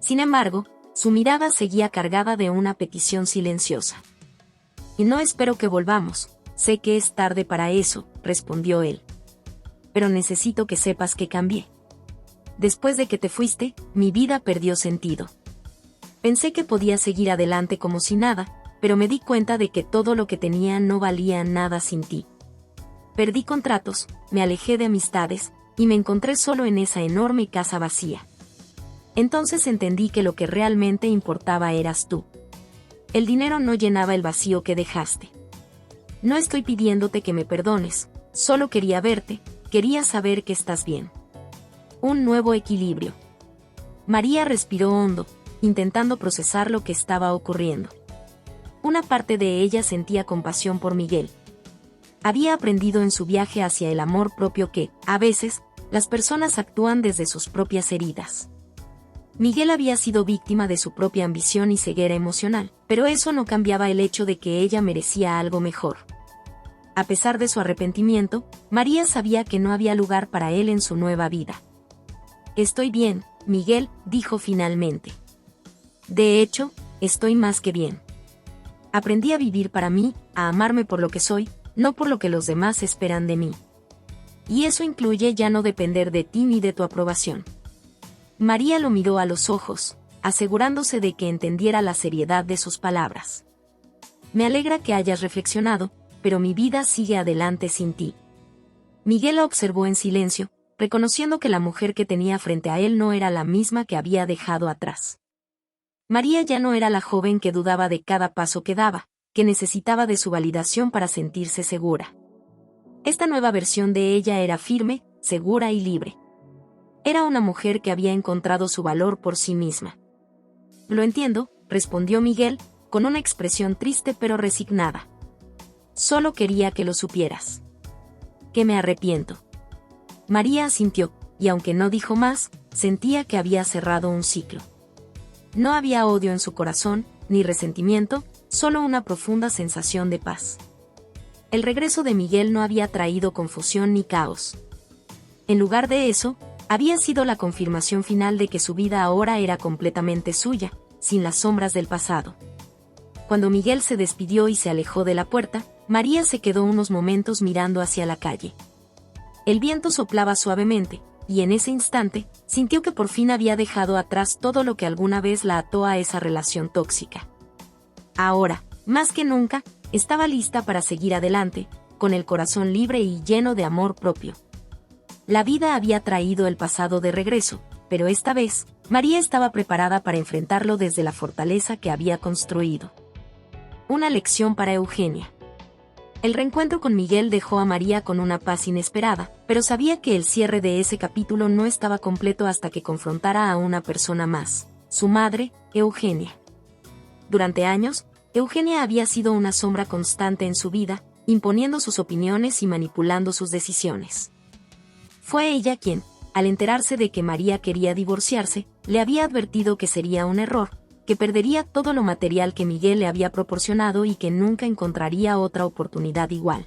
Sin embargo, su mirada seguía cargada de una petición silenciosa. Y no espero que volvamos, sé que es tarde para eso, respondió él. Pero necesito que sepas que cambié. Después de que te fuiste, mi vida perdió sentido. Pensé que podía seguir adelante como si nada, pero me di cuenta de que todo lo que tenía no valía nada sin ti. Perdí contratos, me alejé de amistades, y me encontré solo en esa enorme casa vacía. Entonces entendí que lo que realmente importaba eras tú. El dinero no llenaba el vacío que dejaste. No estoy pidiéndote que me perdones, solo quería verte, quería saber que estás bien. Un nuevo equilibrio. María respiró hondo, intentando procesar lo que estaba ocurriendo. Una parte de ella sentía compasión por Miguel. Había aprendido en su viaje hacia el amor propio que, a veces, las personas actúan desde sus propias heridas. Miguel había sido víctima de su propia ambición y ceguera emocional, pero eso no cambiaba el hecho de que ella merecía algo mejor. A pesar de su arrepentimiento, María sabía que no había lugar para él en su nueva vida. Estoy bien, Miguel, dijo finalmente. De hecho, estoy más que bien. Aprendí a vivir para mí, a amarme por lo que soy, no por lo que los demás esperan de mí. Y eso incluye ya no depender de ti ni de tu aprobación. María lo miró a los ojos, asegurándose de que entendiera la seriedad de sus palabras. Me alegra que hayas reflexionado, pero mi vida sigue adelante sin ti. Miguel la observó en silencio, reconociendo que la mujer que tenía frente a él no era la misma que había dejado atrás. María ya no era la joven que dudaba de cada paso que daba, que necesitaba de su validación para sentirse segura. Esta nueva versión de ella era firme, segura y libre. Era una mujer que había encontrado su valor por sí misma. Lo entiendo, respondió Miguel, con una expresión triste pero resignada. Solo quería que lo supieras. Que me arrepiento. María asintió, y aunque no dijo más, sentía que había cerrado un ciclo. No había odio en su corazón, ni resentimiento, solo una profunda sensación de paz. El regreso de Miguel no había traído confusión ni caos. En lugar de eso, había sido la confirmación final de que su vida ahora era completamente suya, sin las sombras del pasado. Cuando Miguel se despidió y se alejó de la puerta, María se quedó unos momentos mirando hacia la calle. El viento soplaba suavemente, y en ese instante, sintió que por fin había dejado atrás todo lo que alguna vez la ató a esa relación tóxica. Ahora, más que nunca, estaba lista para seguir adelante, con el corazón libre y lleno de amor propio. La vida había traído el pasado de regreso, pero esta vez, María estaba preparada para enfrentarlo desde la fortaleza que había construido. Una lección para Eugenia. El reencuentro con Miguel dejó a María con una paz inesperada, pero sabía que el cierre de ese capítulo no estaba completo hasta que confrontara a una persona más, su madre, Eugenia. Durante años, Eugenia había sido una sombra constante en su vida, imponiendo sus opiniones y manipulando sus decisiones. Fue ella quien, al enterarse de que María quería divorciarse, le había advertido que sería un error, que perdería todo lo material que Miguel le había proporcionado y que nunca encontraría otra oportunidad igual.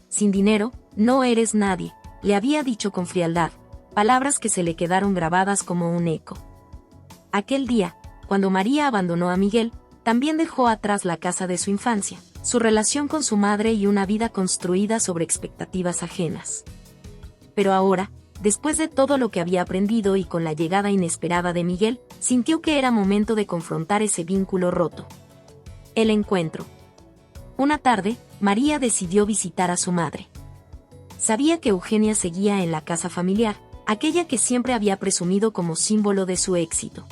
Sin dinero, no eres nadie, le había dicho con frialdad, palabras que se le quedaron grabadas como un eco. Aquel día, cuando María abandonó a Miguel, también dejó atrás la casa de su infancia, su relación con su madre y una vida construida sobre expectativas ajenas. Pero ahora, después de todo lo que había aprendido y con la llegada inesperada de Miguel, sintió que era momento de confrontar ese vínculo roto. El encuentro. Una tarde, María decidió visitar a su madre. Sabía que Eugenia seguía en la casa familiar, aquella que siempre había presumido como símbolo de su éxito.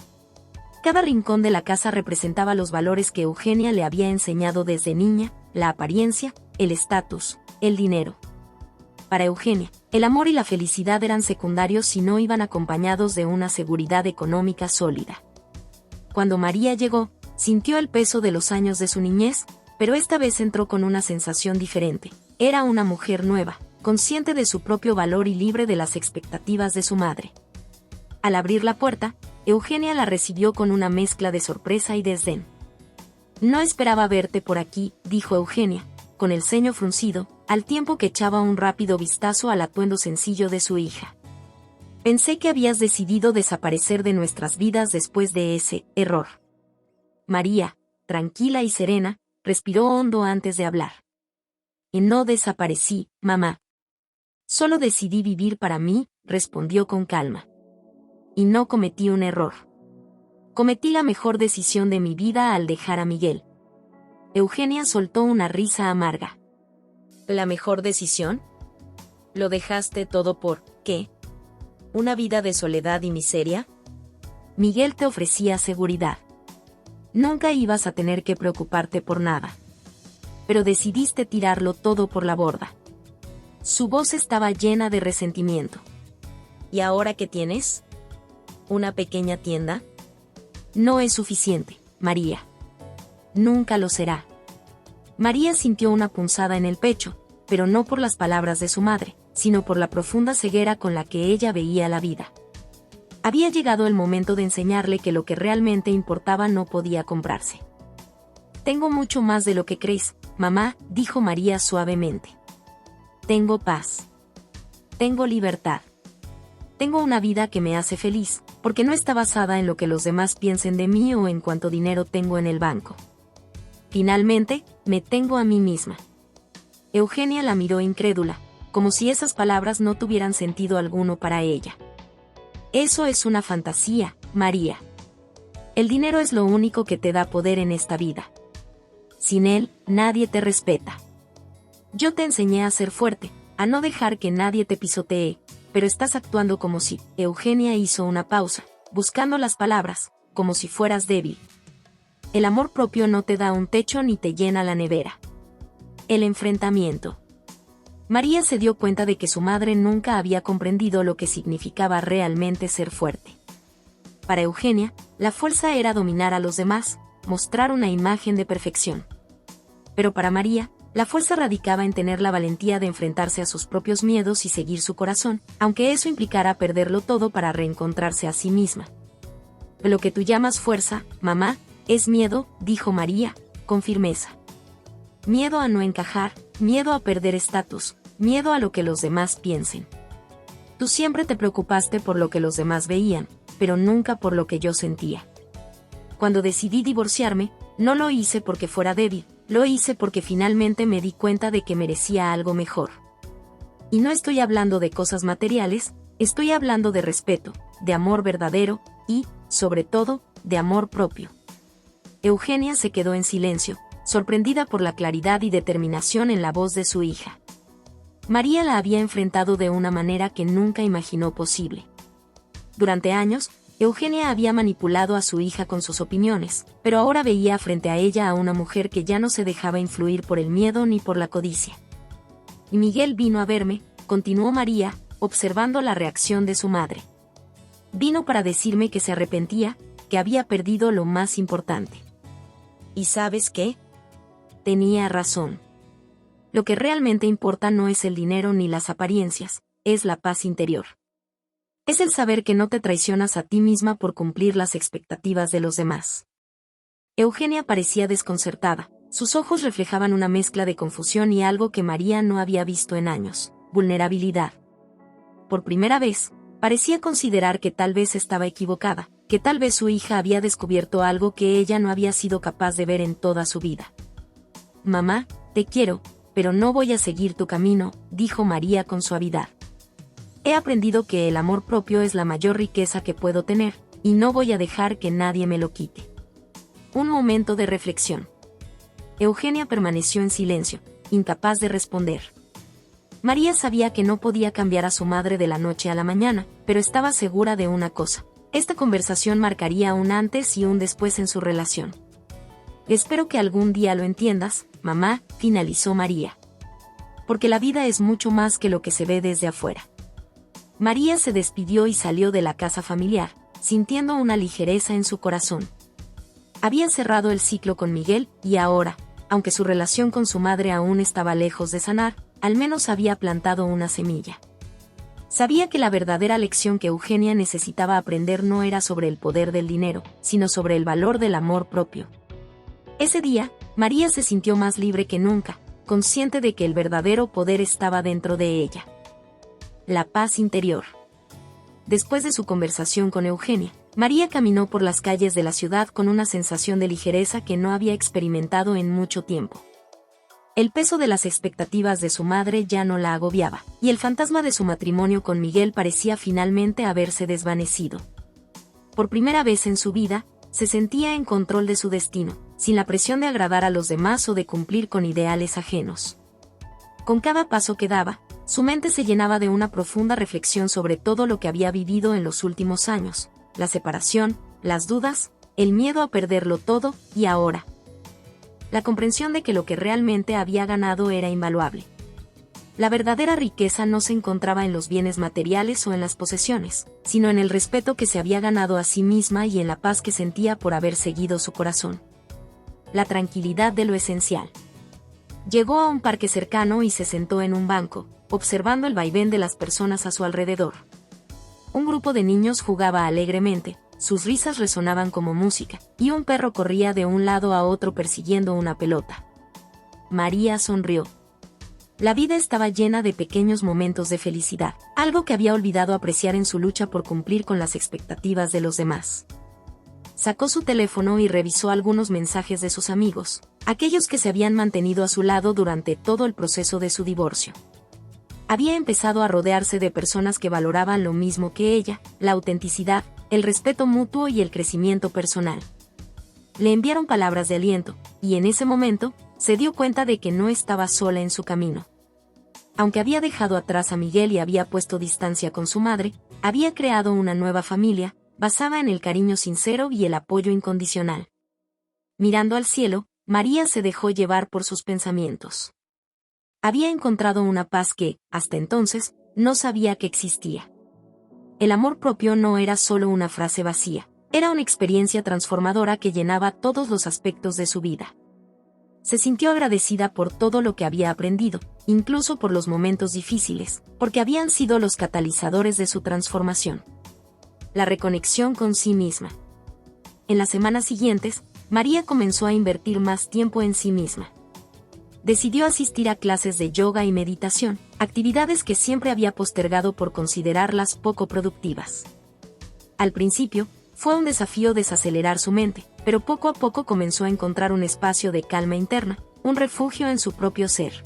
Cada rincón de la casa representaba los valores que Eugenia le había enseñado desde niña, la apariencia, el estatus, el dinero. Para Eugenia, el amor y la felicidad eran secundarios si no iban acompañados de una seguridad económica sólida. Cuando María llegó, sintió el peso de los años de su niñez, pero esta vez entró con una sensación diferente. Era una mujer nueva, consciente de su propio valor y libre de las expectativas de su madre. Al abrir la puerta, Eugenia la recibió con una mezcla de sorpresa y desdén. No esperaba verte por aquí, dijo Eugenia, con el ceño fruncido, al tiempo que echaba un rápido vistazo al atuendo sencillo de su hija. Pensé que habías decidido desaparecer de nuestras vidas después de ese error. María, tranquila y serena, respiró hondo antes de hablar. Y no desaparecí, mamá. Solo decidí vivir para mí, respondió con calma. Y no cometí un error. Cometí la mejor decisión de mi vida al dejar a Miguel. Eugenia soltó una risa amarga. ¿La mejor decisión? ¿Lo dejaste todo por qué? ¿Una vida de soledad y miseria? Miguel te ofrecía seguridad. Nunca ibas a tener que preocuparte por nada. Pero decidiste tirarlo todo por la borda. Su voz estaba llena de resentimiento. ¿Y ahora qué tienes? ¿Una pequeña tienda? No es suficiente, María. Nunca lo será. María sintió una punzada en el pecho, pero no por las palabras de su madre, sino por la profunda ceguera con la que ella veía la vida. Había llegado el momento de enseñarle que lo que realmente importaba no podía comprarse. Tengo mucho más de lo que crees, mamá, dijo María suavemente. Tengo paz. Tengo libertad. Tengo una vida que me hace feliz, porque no está basada en lo que los demás piensen de mí o en cuánto dinero tengo en el banco. Finalmente, me tengo a mí misma. Eugenia la miró incrédula, como si esas palabras no tuvieran sentido alguno para ella. Eso es una fantasía, María. El dinero es lo único que te da poder en esta vida. Sin él, nadie te respeta. Yo te enseñé a ser fuerte, a no dejar que nadie te pisotee, pero estás actuando como si... Eugenia hizo una pausa, buscando las palabras, como si fueras débil. El amor propio no te da un techo ni te llena la nevera. El enfrentamiento. María se dio cuenta de que su madre nunca había comprendido lo que significaba realmente ser fuerte. Para Eugenia, la fuerza era dominar a los demás, mostrar una imagen de perfección. Pero para María, la fuerza radicaba en tener la valentía de enfrentarse a sus propios miedos y seguir su corazón, aunque eso implicara perderlo todo para reencontrarse a sí misma. Lo que tú llamas fuerza, mamá, es miedo, dijo María, con firmeza. Miedo a no encajar, miedo a perder estatus, miedo a lo que los demás piensen. Tú siempre te preocupaste por lo que los demás veían, pero nunca por lo que yo sentía. Cuando decidí divorciarme, no lo hice porque fuera débil, lo hice porque finalmente me di cuenta de que merecía algo mejor. Y no estoy hablando de cosas materiales, estoy hablando de respeto, de amor verdadero y, sobre todo, de amor propio. Eugenia se quedó en silencio, sorprendida por la claridad y determinación en la voz de su hija. María la había enfrentado de una manera que nunca imaginó posible. Durante años, Eugenia había manipulado a su hija con sus opiniones, pero ahora veía frente a ella a una mujer que ya no se dejaba influir por el miedo ni por la codicia. Y Miguel vino a verme, continuó María, observando la reacción de su madre. Vino para decirme que se arrepentía, que había perdido lo más importante. ¿Y sabes qué? Tenía razón. Lo que realmente importa no es el dinero ni las apariencias, es la paz interior. Es el saber que no te traicionas a ti misma por cumplir las expectativas de los demás. Eugenia parecía desconcertada, sus ojos reflejaban una mezcla de confusión y algo que María no había visto en años, vulnerabilidad. Por primera vez, parecía considerar que tal vez estaba equivocada, que tal vez su hija había descubierto algo que ella no había sido capaz de ver en toda su vida. Mamá, te quiero, pero no voy a seguir tu camino, dijo María con suavidad. He aprendido que el amor propio es la mayor riqueza que puedo tener, y no voy a dejar que nadie me lo quite. Un momento de reflexión. Eugenia permaneció en silencio, incapaz de responder. María sabía que no podía cambiar a su madre de la noche a la mañana, pero estaba segura de una cosa. Esta conversación marcaría un antes y un después en su relación. Espero que algún día lo entiendas, mamá, finalizó María. Porque la vida es mucho más que lo que se ve desde afuera. María se despidió y salió de la casa familiar, sintiendo una ligereza en su corazón. Había cerrado el ciclo con Miguel, y ahora, aunque su relación con su madre aún estaba lejos de sanar, al menos había plantado una semilla. Sabía que la verdadera lección que Eugenia necesitaba aprender no era sobre el poder del dinero, sino sobre el valor del amor propio. Ese día, María se sintió más libre que nunca, consciente de que el verdadero poder estaba dentro de ella. La paz interior. Después de su conversación con Eugenia, María caminó por las calles de la ciudad con una sensación de ligereza que no había experimentado en mucho tiempo. El peso de las expectativas de su madre ya no la agobiaba, y el fantasma de su matrimonio con Miguel parecía finalmente haberse desvanecido. Por primera vez en su vida, se sentía en control de su destino, sin la presión de agradar a los demás o de cumplir con ideales ajenos. Con cada paso que daba, su mente se llenaba de una profunda reflexión sobre todo lo que había vivido en los últimos años, la separación, las dudas, el miedo a perderlo todo, y ahora, la comprensión de que lo que realmente había ganado era invaluable. La verdadera riqueza no se encontraba en los bienes materiales o en las posesiones, sino en el respeto que se había ganado a sí misma y en la paz que sentía por haber seguido su corazón. La tranquilidad de lo esencial. Llegó a un parque cercano y se sentó en un banco, observando el vaivén de las personas a su alrededor. Un grupo de niños jugaba alegremente, sus risas resonaban como música, y un perro corría de un lado a otro persiguiendo una pelota. María sonrió. La vida estaba llena de pequeños momentos de felicidad, algo que había olvidado apreciar en su lucha por cumplir con las expectativas de los demás. Sacó su teléfono y revisó algunos mensajes de sus amigos, aquellos que se habían mantenido a su lado durante todo el proceso de su divorcio. Había empezado a rodearse de personas que valoraban lo mismo que ella, la autenticidad, el respeto mutuo y el crecimiento personal. Le enviaron palabras de aliento, y en ese momento, se dio cuenta de que no estaba sola en su camino. Aunque había dejado atrás a Miguel y había puesto distancia con su madre, había creado una nueva familia, basada en el cariño sincero y el apoyo incondicional. Mirando al cielo, María se dejó llevar por sus pensamientos. Había encontrado una paz que, hasta entonces, no sabía que existía. El amor propio no era solo una frase vacía, era una experiencia transformadora que llenaba todos los aspectos de su vida. Se sintió agradecida por todo lo que había aprendido, incluso por los momentos difíciles, porque habían sido los catalizadores de su transformación. La reconexión con sí misma. En las semanas siguientes, María comenzó a invertir más tiempo en sí misma. Decidió asistir a clases de yoga y meditación, actividades que siempre había postergado por considerarlas poco productivas. Al principio, fue un desafío desacelerar su mente, pero poco a poco comenzó a encontrar un espacio de calma interna, un refugio en su propio ser.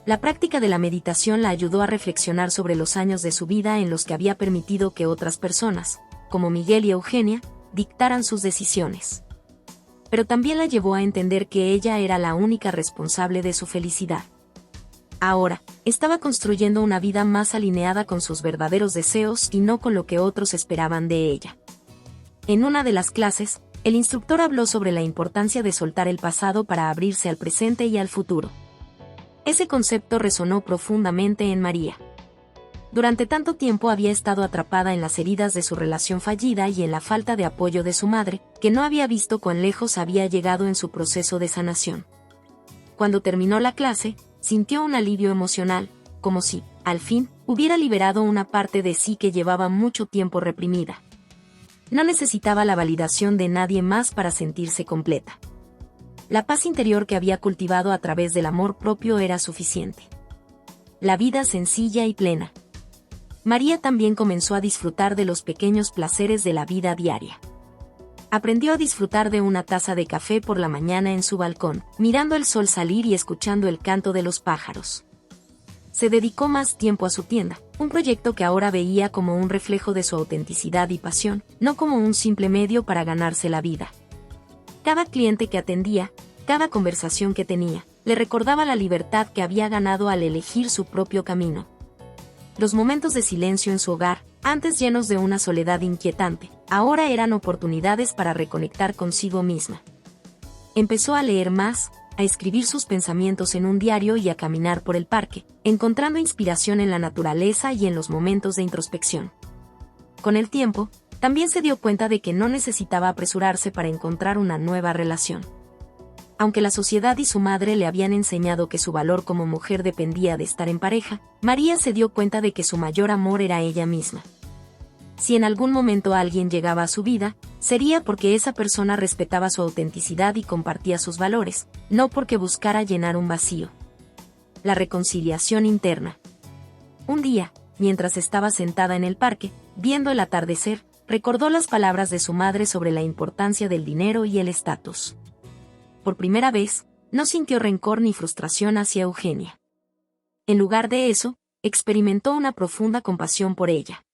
La práctica de la meditación la ayudó a reflexionar sobre los años de su vida en los que había permitido que otras personas, como Miguel y Eugenia, dictaran sus decisiones. Pero también la llevó a entender que ella era la única responsable de su felicidad. Ahora, estaba construyendo una vida más alineada con sus verdaderos deseos y no con lo que otros esperaban de ella. En una de las clases, el instructor habló sobre la importancia de soltar el pasado para abrirse al presente y al futuro. Ese concepto resonó profundamente en María. Durante tanto tiempo había estado atrapada en las heridas de su relación fallida y en la falta de apoyo de su madre, que no había visto cuán lejos había llegado en su proceso de sanación. Cuando terminó la clase, sintió un alivio emocional, como si, al fin, hubiera liberado una parte de sí que llevaba mucho tiempo reprimida. No necesitaba la validación de nadie más para sentirse completa. La paz interior que había cultivado a través del amor propio era suficiente. La vida sencilla y plena. María también comenzó a disfrutar de los pequeños placeres de la vida diaria. Aprendió a disfrutar de una taza de café por la mañana en su balcón, mirando el sol salir y escuchando el canto de los pájaros. Se dedicó más tiempo a su tienda, un proyecto que ahora veía como un reflejo de su autenticidad y pasión, no como un simple medio para ganarse la vida. Cada cliente que atendía, cada conversación que tenía, le recordaba la libertad que había ganado al elegir su propio camino. Los momentos de silencio en su hogar, antes llenos de una soledad inquietante, ahora eran oportunidades para reconectar consigo misma. Empezó a leer más, a escribir sus pensamientos en un diario y a caminar por el parque, encontrando inspiración en la naturaleza y en los momentos de introspección. Con el tiempo, también se dio cuenta de que no necesitaba apresurarse para encontrar una nueva relación. Aunque la sociedad y su madre le habían enseñado que su valor como mujer dependía de estar en pareja, María se dio cuenta de que su mayor amor era ella misma. Si en algún momento alguien llegaba a su vida, sería porque esa persona respetaba su autenticidad y compartía sus valores, no porque buscara llenar un vacío. la reconciliación interna. Un día, mientras estaba sentada en el parque, viendo el atardecer, recordó las palabras de su madre sobre la importancia del dinero y el estatus. Por primera vez, no sintió rencor ni frustración hacia Eugenia. En lugar de eso, experimentó una profunda compasión por ella.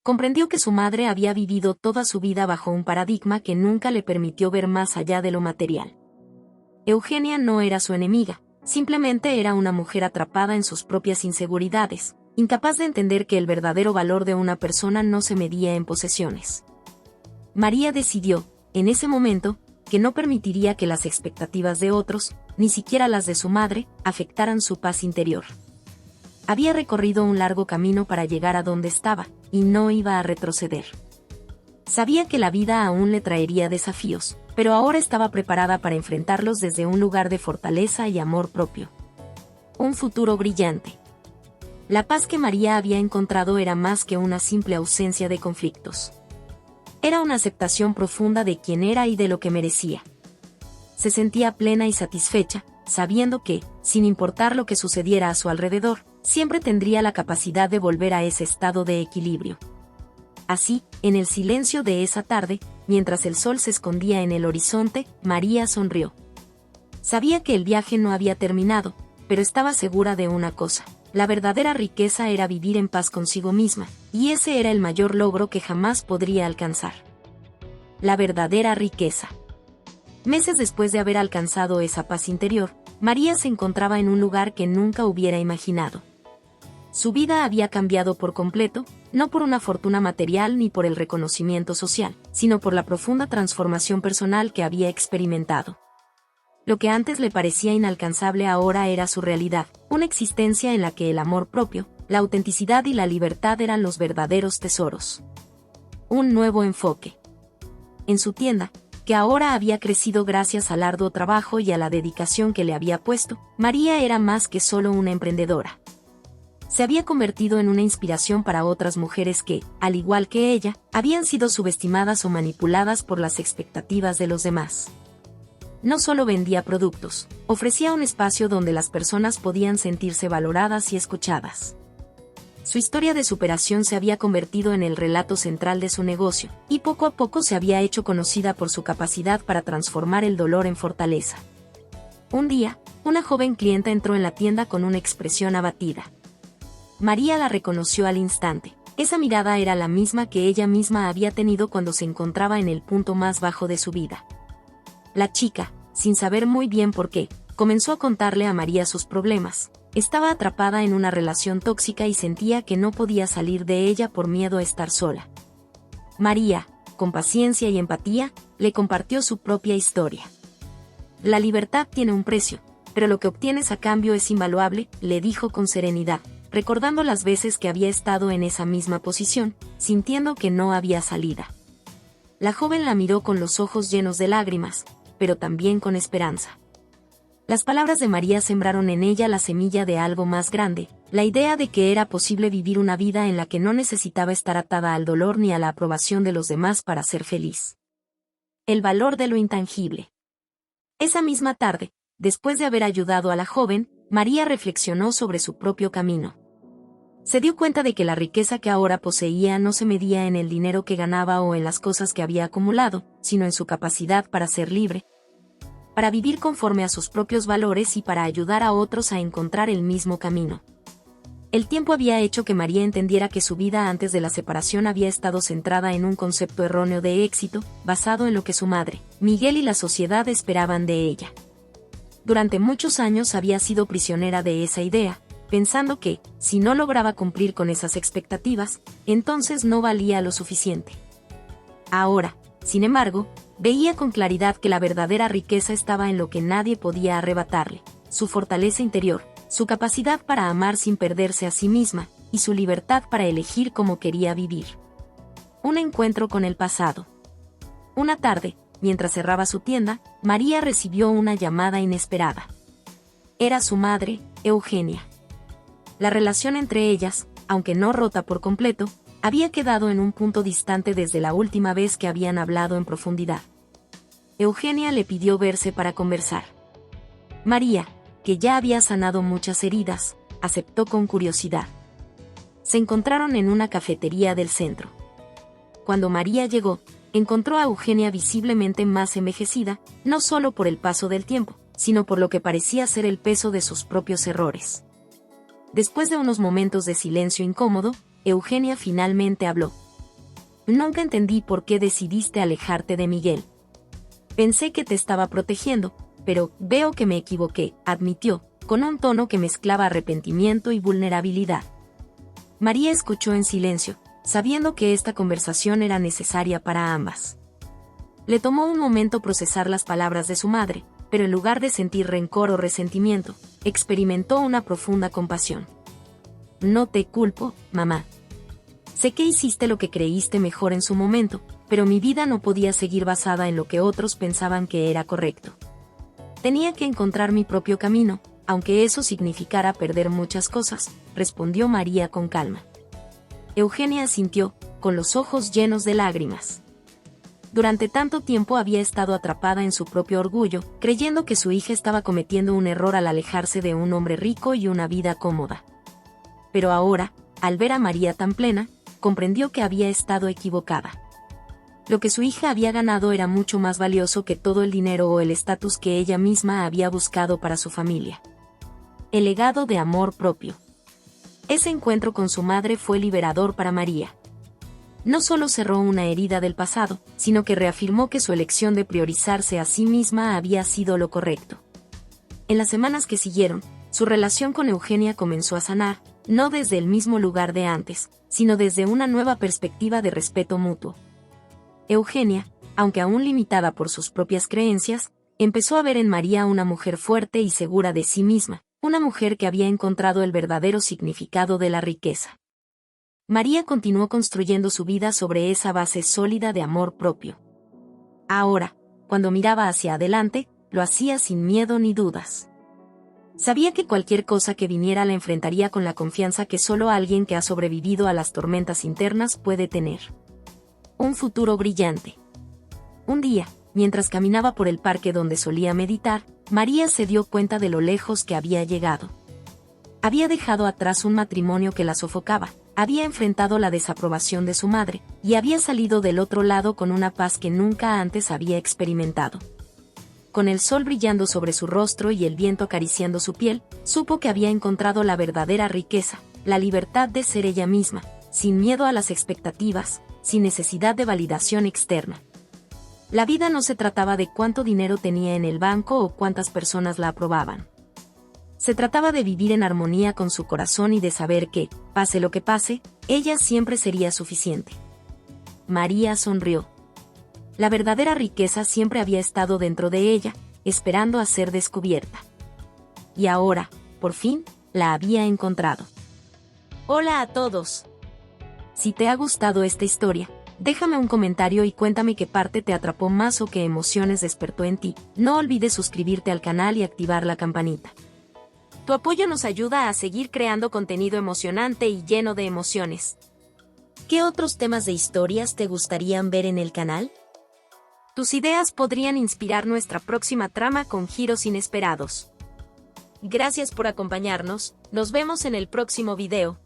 Comprendió que su madre había vivido toda su vida bajo un paradigma que nunca le permitió ver más allá de lo material. Eugenia no era su enemiga, simplemente era una mujer atrapada en sus propias inseguridades, incapaz de entender que el verdadero valor de una persona no se medía en posesiones. María decidió, en ese momento, que no permitiría que las expectativas de otros, ni siquiera las de su madre, afectaran su paz interior. Había recorrido un largo camino para llegar a donde estaba, y no iba a retroceder. Sabía que la vida aún le traería desafíos, pero ahora estaba preparada para enfrentarlos desde un lugar de fortaleza y amor propio. Un futuro brillante. La paz que María había encontrado era más que una simple ausencia de conflictos. Era una aceptación profunda de quién era y de lo que merecía. Se sentía plena y satisfecha, sabiendo que, sin importar lo que sucediera a su alrededor, siempre tendría la capacidad de volver a ese estado de equilibrio. Así, en el silencio de esa tarde, mientras el sol se escondía en el horizonte, María sonrió. Sabía que el viaje no había terminado, pero estaba segura de una cosa: la verdadera riqueza era vivir en paz consigo misma, y ese era el mayor logro que jamás podría alcanzar. La verdadera riqueza. Meses después de haber alcanzado esa paz interior, María se encontraba en un lugar que nunca hubiera imaginado. Su vida había cambiado por completo, no por una fortuna material ni por el reconocimiento social, sino por la profunda transformación personal que había experimentado. Lo que antes le parecía inalcanzable ahora era su realidad, una existencia en la que el amor propio, la autenticidad y la libertad eran los verdaderos tesoros. Un nuevo enfoque. En su tienda, que ahora había crecido gracias al arduo trabajo y a la dedicación que le había puesto, María era más que solo una emprendedora. Se había convertido en una inspiración para otras mujeres que, al igual que ella, habían sido subestimadas o manipuladas por las expectativas de los demás. No solo vendía productos, ofrecía un espacio donde las personas podían sentirse valoradas y escuchadas. Su historia de superación se había convertido en el relato central de su negocio, y poco a poco se había hecho conocida por su capacidad para transformar el dolor en fortaleza. Un día, una joven clienta entró en la tienda con una expresión abatida. María la reconoció al instante. Esa mirada era la misma que ella misma había tenido cuando se encontraba en el punto más bajo de su vida. La chica, sin saber muy bien por qué, comenzó a contarle a María sus problemas. Estaba atrapada en una relación tóxica y sentía que no podía salir de ella por miedo a estar sola. María, con paciencia y empatía, le compartió su propia historia. La libertad tiene un precio, pero lo que obtienes a cambio es invaluable, le dijo con serenidad, recordando las veces que había estado en esa misma posición, sintiendo que no había salida. La joven la miró con los ojos llenos de lágrimas, pero también con esperanza. Las palabras de María sembraron en ella la semilla de algo más grande, la idea de que era posible vivir una vida en la que no necesitaba estar atada al dolor ni a la aprobación de los demás para ser feliz. El valor de lo intangible. Esa misma tarde, después de haber ayudado a la joven, María reflexionó sobre su propio camino. Se dio cuenta de que la riqueza que ahora poseía no se medía en el dinero que ganaba o en las cosas que había acumulado, sino en su capacidad para ser libre, para vivir conforme a sus propios valores y para ayudar a otros a encontrar el mismo camino. El tiempo había hecho que María entendiera que su vida antes de la separación había estado centrada en un concepto erróneo de éxito, basado en lo que su madre, Miguel y la sociedad esperaban de ella. Durante muchos años había sido prisionera de esa idea, pensando que, si no lograba cumplir con esas expectativas, entonces no valía lo suficiente. Ahora, sin embargo, veía con claridad que la verdadera riqueza estaba en lo que nadie podía arrebatarle: su fortaleza interior, su capacidad para amar sin perderse a sí misma, y su libertad para elegir cómo quería vivir. Un encuentro con el pasado. Una tarde, mientras cerraba su tienda, María recibió una llamada inesperada. Era su madre, Eugenia. La relación entre ellas, aunque no rota por completo, había quedado en un punto distante desde la última vez que habían hablado en profundidad. Eugenia le pidió verse para conversar. María, que ya había sanado muchas heridas, aceptó con curiosidad. Se encontraron en una cafetería del centro. Cuando María llegó, encontró a Eugenia visiblemente más envejecida, no solo por el paso del tiempo, sino por lo que parecía ser el peso de sus propios errores. Después de unos momentos de silencio incómodo, Eugenia finalmente habló. Nunca entendí por qué decidiste alejarte de Miguel. Pensé que te estaba protegiendo, pero veo que me equivoqué, admitió, con un tono que mezclaba arrepentimiento y vulnerabilidad. María escuchó en silencio, sabiendo que esta conversación era necesaria para ambas. Le tomó un momento procesar las palabras de su madre, pero en lugar de sentir rencor o resentimiento, experimentó una profunda compasión. No te culpo, mamá. Sé que hiciste lo que creíste mejor en su momento, pero mi vida no podía seguir basada en lo que otros pensaban que era correcto. Tenía que encontrar mi propio camino, aunque eso significara perder muchas cosas, respondió María con calma. Eugenia asintió, con los ojos llenos de lágrimas. Durante tanto tiempo había estado atrapada en su propio orgullo, creyendo que su hija estaba cometiendo un error al alejarse de un hombre rico y una vida cómoda. Pero ahora, al ver a María tan plena, comprendió que había estado equivocada. Lo que su hija había ganado era mucho más valioso que todo el dinero o el estatus que ella misma había buscado para su familia. El legado de amor propio. Ese encuentro con su madre fue liberador para María. No solo cerró una herida del pasado, sino que reafirmó que su elección de priorizarse a sí misma había sido lo correcto. En las semanas que siguieron, su relación con Eugenia comenzó a sanar, no desde el mismo lugar de antes, sino desde una nueva perspectiva de respeto mutuo. Eugenia, aunque aún limitada por sus propias creencias, empezó a ver en María una mujer fuerte y segura de sí misma, una mujer que había encontrado el verdadero significado de la riqueza. María continuó construyendo su vida sobre esa base sólida de amor propio. Ahora, cuando miraba hacia adelante, lo hacía sin miedo ni dudas. Sabía que cualquier cosa que viniera la enfrentaría con la confianza que solo alguien que ha sobrevivido a las tormentas internas puede tener. Un futuro brillante. Un día, mientras caminaba por el parque donde solía meditar, María se dio cuenta de lo lejos que había llegado. Había dejado atrás un matrimonio que la sofocaba, había enfrentado la desaprobación de su madre, y había salido del otro lado con una paz que nunca antes había experimentado. Con el sol brillando sobre su rostro y el viento acariciando su piel, supo que había encontrado la verdadera riqueza, la libertad de ser ella misma, sin miedo a las expectativas, sin necesidad de validación externa. La vida no se trataba de cuánto dinero tenía en el banco o cuántas personas la aprobaban. Se trataba de vivir en armonía con su corazón y de saber que, pase lo que pase, ella siempre sería suficiente. María sonrió. La verdadera riqueza siempre había estado dentro de ella, esperando a ser descubierta. Y ahora, por fin, la había encontrado. Hola a todos. Si te ha gustado esta historia, déjame un comentario y cuéntame qué parte te atrapó más o qué emociones despertó en ti. No olvides suscribirte al canal y activar la campanita. Tu apoyo nos ayuda a seguir creando contenido emocionante y lleno de emociones. ¿Qué otros temas de historias te gustarían ver en el canal? Tus ideas podrían inspirar nuestra próxima trama con giros inesperados. Gracias por acompañarnos, nos vemos en el próximo video.